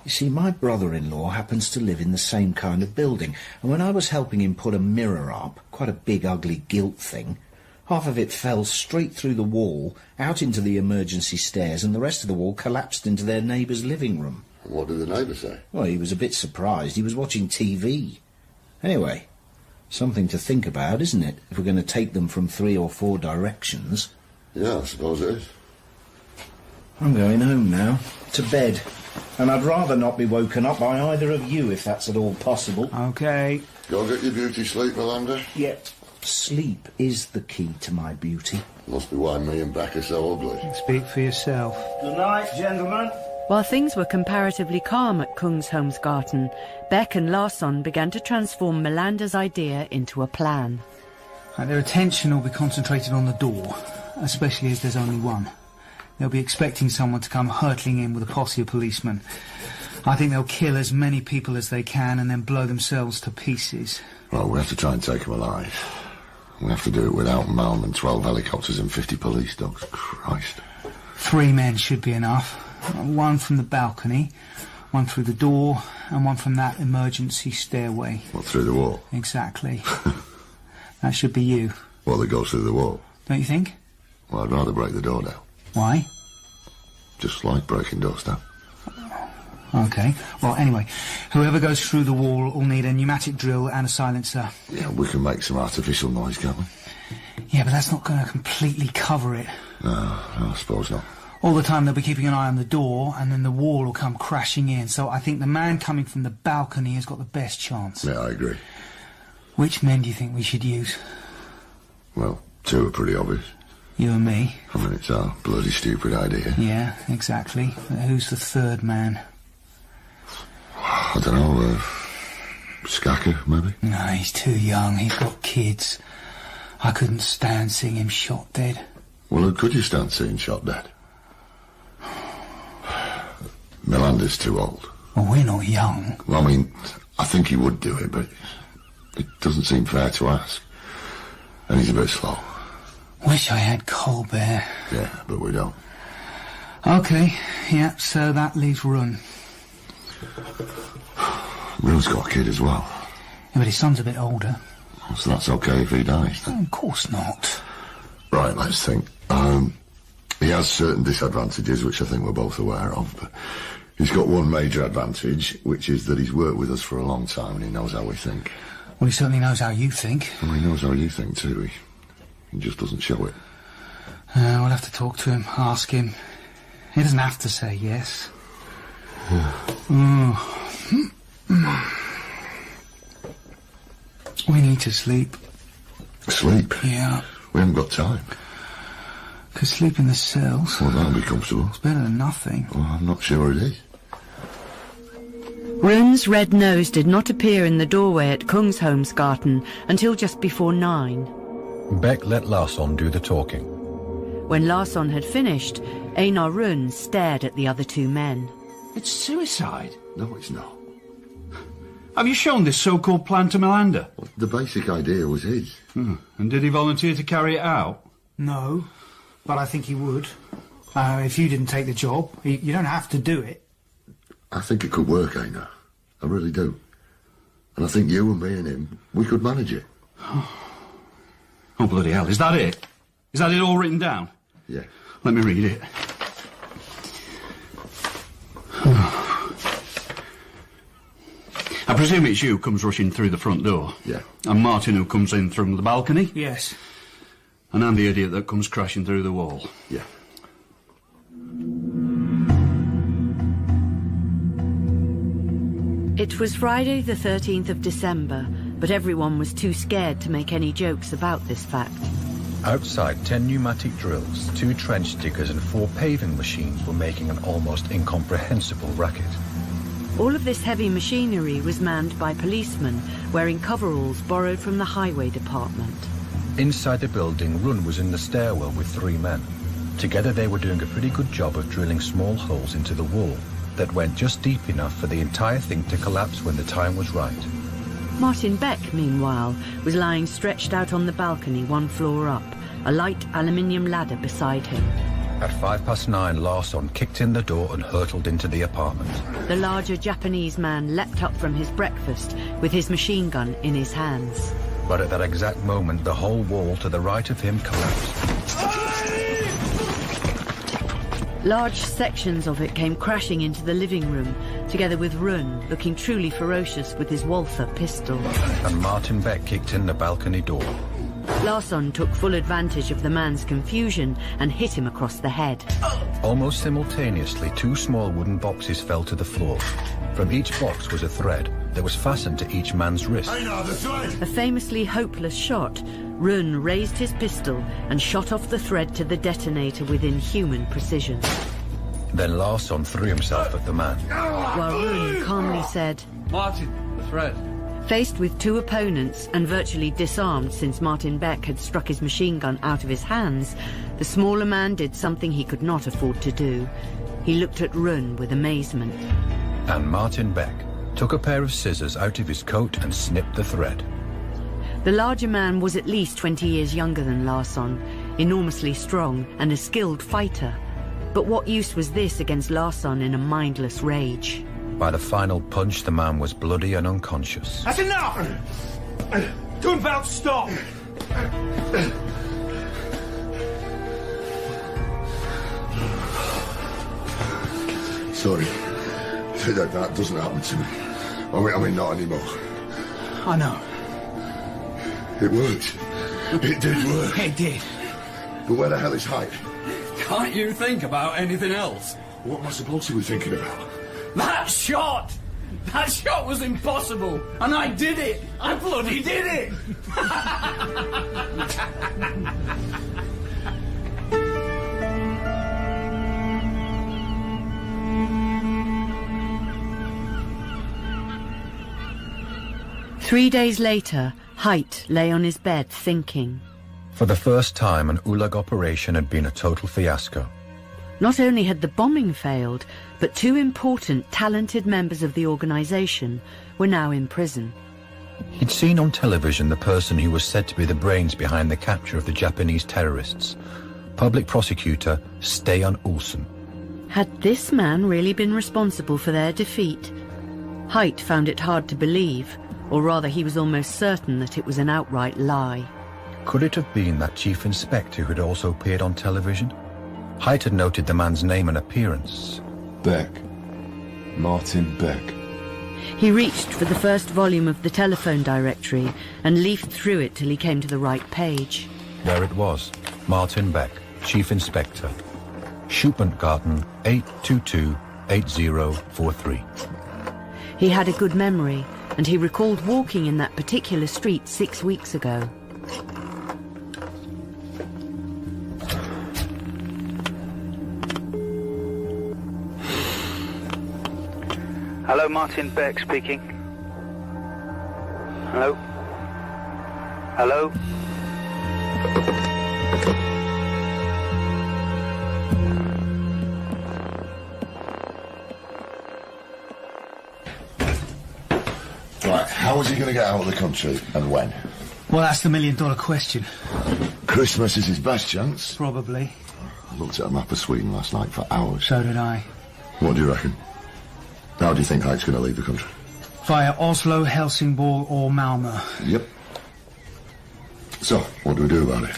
you see, my brother-in-law happens to live in the same kind of building, and when I was helping him put a mirror up, quite a big ugly gilt thing, half of it fell straight through the wall, out into the emergency stairs, and the rest of the wall collapsed into their neighbour's living room. And what did the neighbour say? Well, he was a bit surprised. He was watching TV. Anyway, something to think about, isn't it, if we're going to take them from 3 or 4 directions? Yeah, I suppose it is. I'm going home now, to bed. And I'd rather not be woken up by either of you, if that's at all possible. OK. Go get your beauty sleep, Melander. Yeah. Sleep is the key to my beauty. Must be why me and Beck are so ugly. Speak for yourself. Good night, gentlemen. While things were comparatively calm at Kungsholmsgatan, Beck and Larsson began to transform Melander's idea into a plan. Their attention will be concentrated on the door, especially as there's only one. They'll be expecting someone to come hurtling in with a posse of policemen. I think they'll kill as many people as they can and then blow themselves to pieces. Well, we have to try and take them alive. We have to do it without Malm and 12 helicopters and 50 police dogs. Christ. 3 men should be enough. 1 from the balcony, 1 through the door, and 1 from that emergency stairway. What, through the wall? Exactly. That should be you. Well, that goes through the wall. Don't you think? Well, I'd rather break the door down. Why? Just like breaking doors down. OK. Well, anyway, whoever goes through the wall will need a pneumatic drill and a silencer. Yeah, we can make some artificial noise, can't we? Yeah, but that's not going to completely cover it. No, I suppose not. All the time they'll be keeping an eye on the door, and then the wall will come crashing in. So I think the man coming from the balcony has got the best chance. Yeah, I agree. Which men do you think we should use? Well, two are pretty obvious. You and me. I mean, it's our bloody stupid idea. Yeah, exactly. But who's the third man? I don't know, Skacker, maybe? No, he's too young. He's got kids. I couldn't stand seeing him shot dead. Well, who could you stand seeing shot dead? Melander's too old. Well, we're not young. Well, I mean, I think he would do it, but it doesn't seem fair to ask. And he's a bit slow. Wish I had Colbert. Yeah, but we don't. OK, yeah, so that leaves Run. Run's got a kid as well. Yeah, but his son's a bit older. So that's OK if he dies, then? Oh, of course not. Right, let's think. He has certain disadvantages, which I think we're both aware of, but he's got one major advantage, which is that he's worked with us for a long time and he knows how we think. Well, he certainly knows how you think. Well, he knows how you think, too. He just doesn't show it. We'll have to talk to him, ask him. He doesn't have to say yes. We need to sleep. Sleep? Yeah. We haven't got time. Could sleep in the cells. Well, that'll be comfortable. It's better than nothing. Well, I'm not sure it is. Run's red nose did not appear in the doorway at Kungsholmsgatan until just before 9. Beck let Larsson do the talking. When Larsson had finished, Einar Run stared at the other two men. It's suicide. No, it's not. Have you shown this so-called plan to Melander? Well, the basic idea was his. And did he volunteer to carry it out? No, but I think he would. If you didn't take the job, you don't have to do it. I think it could work, Einar. I really do. And I think you and me and him, we could manage it. Oh, bloody hell, is that it? Is that it all written down? Yeah. Let me read it. I presume it's you who comes rushing through the front door. Yeah. And Martin who comes in from the balcony. Yes. And I'm the idiot that comes crashing through the wall. Yeah. It was Friday the 13th of December, but everyone was too scared to make any jokes about this fact. Outside, 10 pneumatic drills, 2 trench diggers and 4 paving machines were making an almost incomprehensible racket. All of this heavy machinery was manned by policemen wearing coveralls borrowed from the highway department. Inside the building, Run was in the stairwell with 3 men. Together they were doing a pretty good job of drilling small holes into the wall that went just deep enough for the entire thing to collapse when the time was right. Martin Beck, meanwhile, was lying stretched out on the balcony 1 floor up, a light aluminium ladder beside him. At 9:05, Larsson kicked in the door and hurtled into the apartment. The larger Japanese man leapt up from his breakfast with his machine gun in his hands. But at that exact moment, the whole wall to the right of him collapsed. Large sections of it came crashing into the living room, together with Run, looking truly ferocious with his Walther pistol. And Martin Beck kicked in the balcony door. Larsson took full advantage of the man's confusion and hit him across the head. Almost simultaneously, 2 small wooden boxes fell to the floor. From each box was a thread that was fastened to each man's wrist. A famously hopeless shot, Run raised his pistol and shot off the thread to the detonator with inhuman precision. Then Larsson threw himself at the man. While Run calmly said, "Martin, the thread." Faced with 2 opponents and virtually disarmed since Martin Beck had struck his machine gun out of his hands, the smaller man did something he could not afford to do. He looked at Run with amazement. And Martin Beck took a pair of scissors out of his coat and snipped the thread. The larger man was at least 20 years younger than Larsson, enormously strong and a skilled fighter. But what use was this against Larsson in a mindless rage? By the final punch, the man was bloody and unconscious. That's enough! Gunvald, stop! Sorry. That doesn't happen to me. I mean, not anymore. I know. It worked. It did work. It did. But where the hell is Hyde? Can't you think about anything else? What am I supposed to be thinking about? That shot! That shot was impossible, and I did it! I bloody did it! Three days later, Haidt lay on his bed thinking. For the first time, an Ulag operation had been a total fiasco. Not only had the bombing failed, but two important, talented members of the organisation were now in prison. He'd seen on television the person who was said to be the brains behind the capture of the Japanese terrorists, Public Prosecutor Stejan Olsson. Had this man really been responsible for their defeat? Haidt found it hard to believe, or rather he was almost certain that it was an outright lie. Could it have been that chief inspector who had also appeared on television? Haidt had noted the man's name and appearance. Beck. Martin Beck. He reached for the first volume of the telephone directory and leafed through it till he came to the right page. There it was. Martin Beck, Chief Inspector. Schuppentgarten 822-8043. He had a good memory, and he recalled walking in that particular street 6 weeks ago. Hello, Martin Beck speaking. Hello? Hello? Right, how is he going to get out of the country, and when? Well, that's the million-dollar question. Christmas is his best chance. Probably. I looked at a map of Sweden last night for hours. So did I. What do you reckon? How do you think Haight's going to leave the country? Via Oslo, Helsingborg or Malmö. Yep. So, what do we do about it?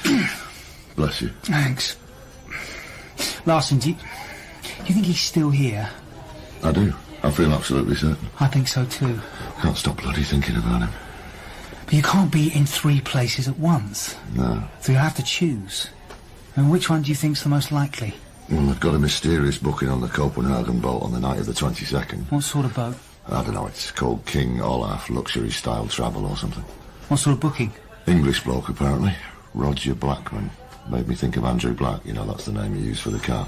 Bless you. Thanks. Larson, do you think he's still here? I do. I feel absolutely certain. I think so too. Can't stop bloody thinking about him. But you can't be in 3 places at once. No. So you have to choose. And which one do you think's the most likely? Well, they've got a mysterious booking on the Copenhagen boat on the night of the 22nd. What sort of boat? I don't know, it's called King Olaf Luxury Style Travel or something. What sort of booking? English bloke, apparently. Roger Blackman. Made me think of Andrew Black, you know, that's the name he used for the car.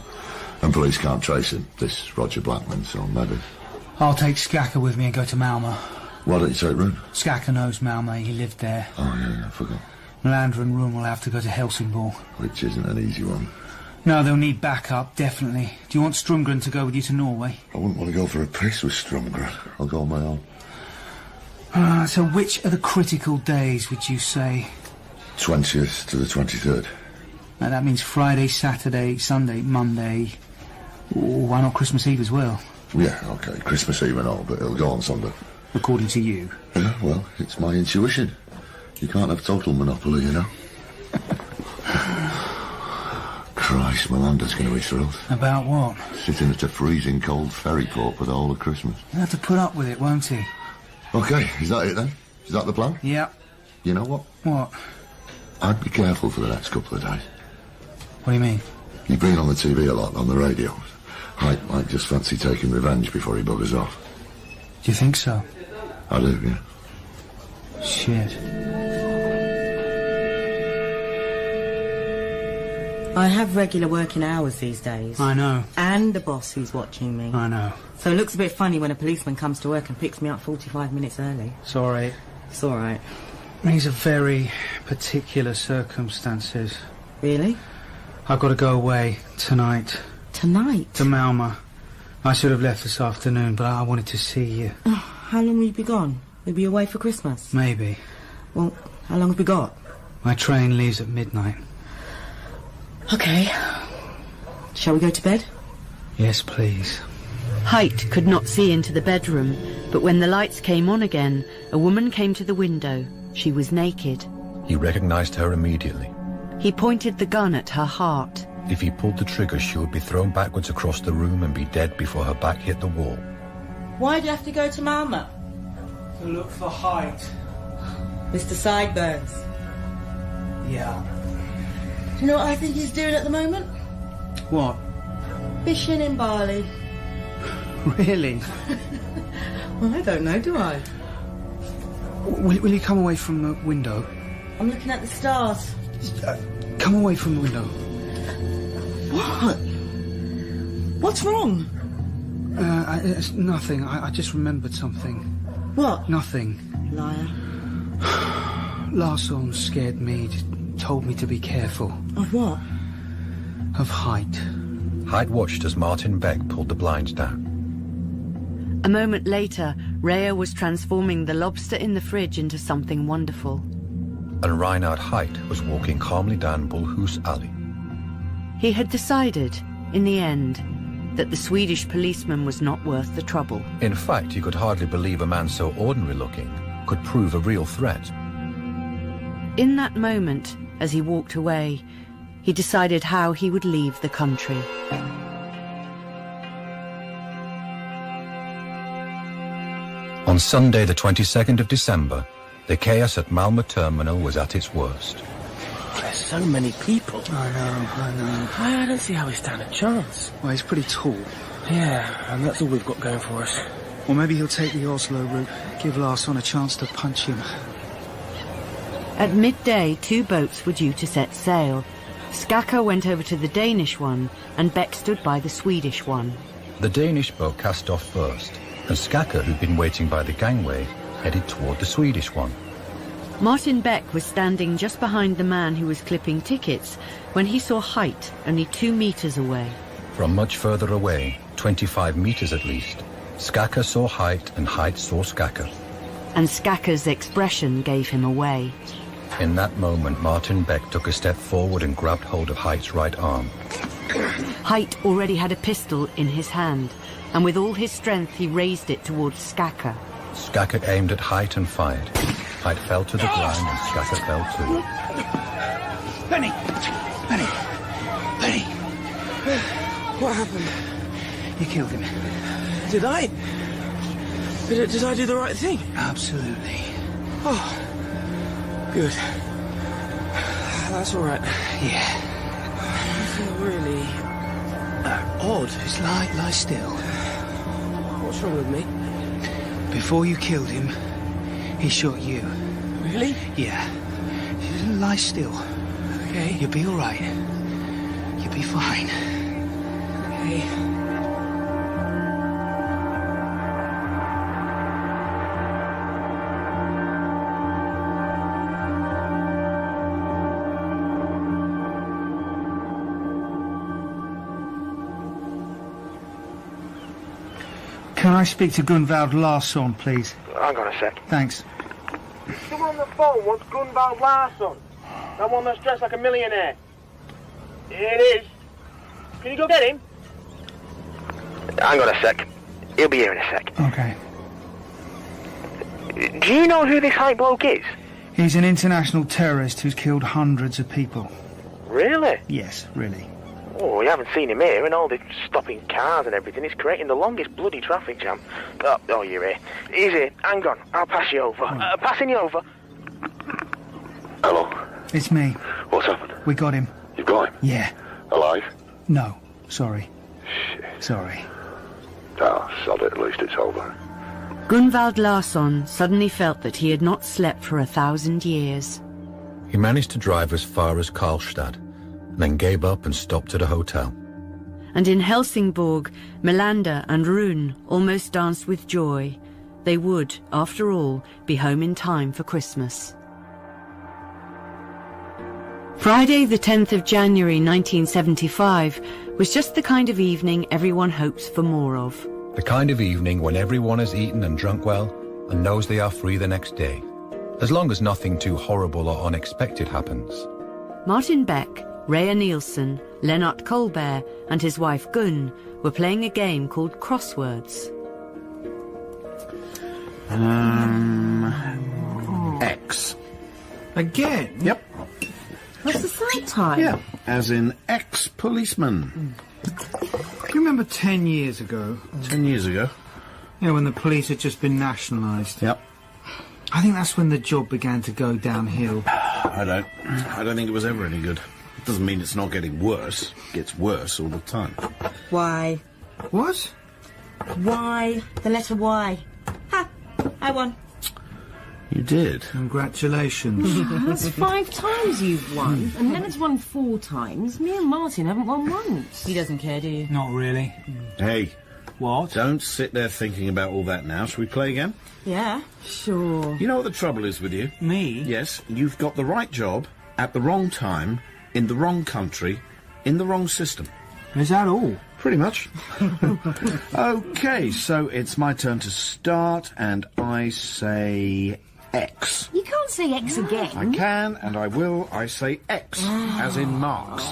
And police can't trace him, this Roger Blackman, so maybe. I'll take Skaka with me and go to Malmö. Why don't you take Rune? Skaka knows Malmö, he lived there. Oh, yeah, I forgot. Melander and Rune will have to go to Helsingborg. Which isn't an easy one. No, they'll need backup, definitely. Do you want Strumgren to go with you to Norway? I wouldn't want to go for a piss with Strumgren. I'll go on my own. So which are the critical days, would you say? 20th to the 23rd. Now, that means Friday, Saturday, Sunday, Monday. Or why not Christmas Eve as well? Yeah, OK, Christmas Eve and all, but it'll go on Sunday. According to you? Yeah, well, it's my intuition. You can't have total monopoly, you know. Christ, Melander's going to be thrilled. About what? Sitting at a freezing cold ferry port for the whole of Christmas. He'll have to put up with it, won't he? OK, is that it then? Is that the plan? Yeah. You know what? What? I'd be careful for the next couple of days. What do you mean? You've been on the TV a lot, on the radio. Haidt might just fancy taking revenge before he buggers off. Do you think so? I do, yeah. Shit. I have regular working hours these days. I know. And a boss who's watching me. I know. So it looks a bit funny when a policeman comes to work and picks me up 45 minutes early. Sorry. It's all right. These are very particular circumstances. Really? I've got to go away tonight. Tonight? To Malmö. I should have left this afternoon, but I wanted to see you. Oh, how long will you be gone? You'll be away for Christmas? Maybe. Well, how long have we got? My train leaves at midnight. OK. Shall we go to bed? Yes, please. Haidt could not see into the bedroom, but when the lights came on again, a woman came to the window. She was naked. He recognized her immediately. He pointed the gun at her heart. If he pulled the trigger, she would be thrown backwards across the room and be dead before her back hit the wall. Why do you have to go to Malmö? To look for Haidt. Mr. Sideburns. Yeah. Do you know what I think he's doing at the moment? What? Fishing in Bali. Really? Well, I don't know, do I? Will you come away from the window? I'm looking at the stars. Come away from the window. What? What's wrong? It's nothing. I just remembered something. What? Nothing. Liar. Larsson scared me, told me to be careful. Of what? Of Height. Height watched as Martin Beck pulled the blinds down. A moment later, Rhea was transforming the lobster in the fridge into something wonderful. And Reinhard Height was walking calmly down Bullhus Alley. He had decided, in the end, that the Swedish policeman was not worth the trouble. In fact, you could hardly believe a man so ordinary-looking could prove a real threat. In that moment, as he walked away, he decided how he would leave the country. On Sunday, the 22nd of December, the chaos at Malmö Terminal was at its worst. There's so many people. I know. I don't see how we stand a chance. Well, he's pretty tall. Yeah, and that's all we've got going for us. Or maybe he'll take the Oslo route, give Larsson a chance to punch him. At midday, 2 boats were due to set sail. Skaka went over to the Danish one, and Beck stood by the Swedish one. The Danish boat cast off first, and Skaka, who'd been waiting by the gangway, headed toward the Swedish one. Martin Beck was standing just behind the man who was clipping tickets when he saw Height only 2 meters away. From much further away, 25 meters at least, Skaka saw Height and Height saw Skaka. And Skaka's expression gave him away. In that moment, Martin Beck took a step forward and grabbed hold of Height's right arm. Height already had a pistol in his hand, and with all his strength he raised it towards Skaka. Skaka aimed at Height and fired. Height fell to the ground and Skaka fell too. Benny! What happened? You killed him. Did I? Did I do the right thing? Absolutely. Oh, good. That's all right. Yeah. I feel really odd. Just lie still. What's wrong with me? Before you killed him, he shot you. Really? Yeah. Just lie still. Okay. You'll be all right. You'll be fine. Okay. Can I speak to Gunvald Larsson, please? Hang on a sec. Thanks. Someone on the phone wants Gunvald Larsson. That one that's dressed like a millionaire. It is. Can you go get him? Hang on a sec. He'll be here in a sec. Okay. Do you know who this Height bloke is? He's an international terrorist who's killed hundreds of people. Really? Yes, really. Oh, we haven't seen him here, and all the stopping cars and everything. He's creating the longest bloody traffic jam. Oh, you're here. He's here. Hang on. I'll pass you over. Passing you over. Hello? It's me. What's happened? We got him. You've got him? Yeah. Alive? No, sorry. Shit. Sorry. Oh, sod it, at least it's over. Gunvald Larsson suddenly felt that he had not slept for 1,000 years. He managed to drive as far as Karlstad, then gave up and stopped at a hotel. And in Helsingborg, Melander and Rune almost danced with joy. They would, after all, be home in time for Christmas. Friday the 10th of January 1975 was just the kind of evening everyone hopes for more of. The kind of evening when everyone has eaten and drunk well and knows they are free the next day, as long as nothing too horrible or unexpected happens. Martin Beck, Rhea Nielsen, Lennart Colbert and his wife Gun were playing a game called Crosswords. X. Again? Yep. What's the side time? Yeah, as in ex-policeman. Do you remember 10 years ago? 10 years ago? Yeah, when the police had just been nationalised. Yep. I think that's when the job began to go downhill. I don't think it was ever any good. It doesn't mean it's not getting worse. It gets worse all the time. Why? What? Why? The letter Y. I won. You did? Congratulations. That's 5 times you've won, and Leonard's won 4 times. Me and Martin haven't won once. He doesn't care, do you? Not really. Hey. What? Don't sit there thinking about all that now. Shall we play again? Yeah. Sure. You know what the trouble is with you? Me? Yes, you've got the right job, at the wrong time, in the wrong country, in the wrong system. Is that all? Pretty much. OK, so it's my turn to start, and I say X. You can't say X again. I can, and I will. I say X, as in marks.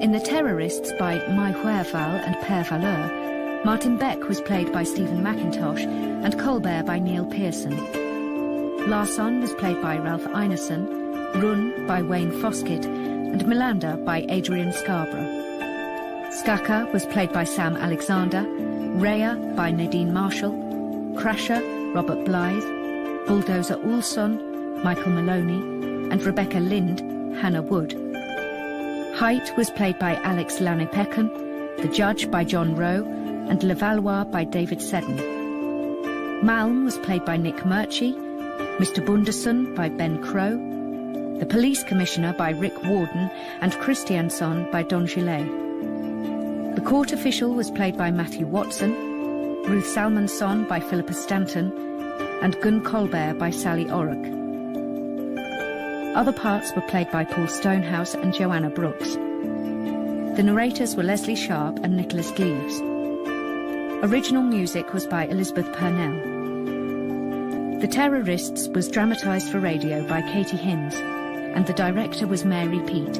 In The Terrorists by Mai Huerval and Per Valeur, Martin Beck was played by Stephen McIntosh and Colbert by Neil Pearson. Larsson was played by Ralph Ineson, Run by Wayne Foskett, and Melander by Adrian Scarborough. Skaka was played by Sam Alexander, Rhea by Nadine Marshall, Crasher, Robert Blythe, Bulldozer Ulsson, Michael Maloney, and Rebecca Lind, Hannah Wood. Height was played by Alex Lanne-Pekkan, The Judge by John Rowe, and Levallois by David Seddon. Malm was played by Nick Murchie, Mr. Bunderson by Ben Crow, The Police Commissioner by Rick Warden, and Christiansson by Don Gillet. The Court Official was played by Matthew Watson, Ruth Salmonson by Philippa Stanton, and Gun Colbert by Sally Orrock. Other parts were played by Paul Stonehouse and Joanna Brooks. The narrators were Leslie Sharp and Nicholas Gleaves. Original music was by Elizabeth Purnell. The Terrorists was dramatised for radio by Katie Hinds, and the director was Mary Peet.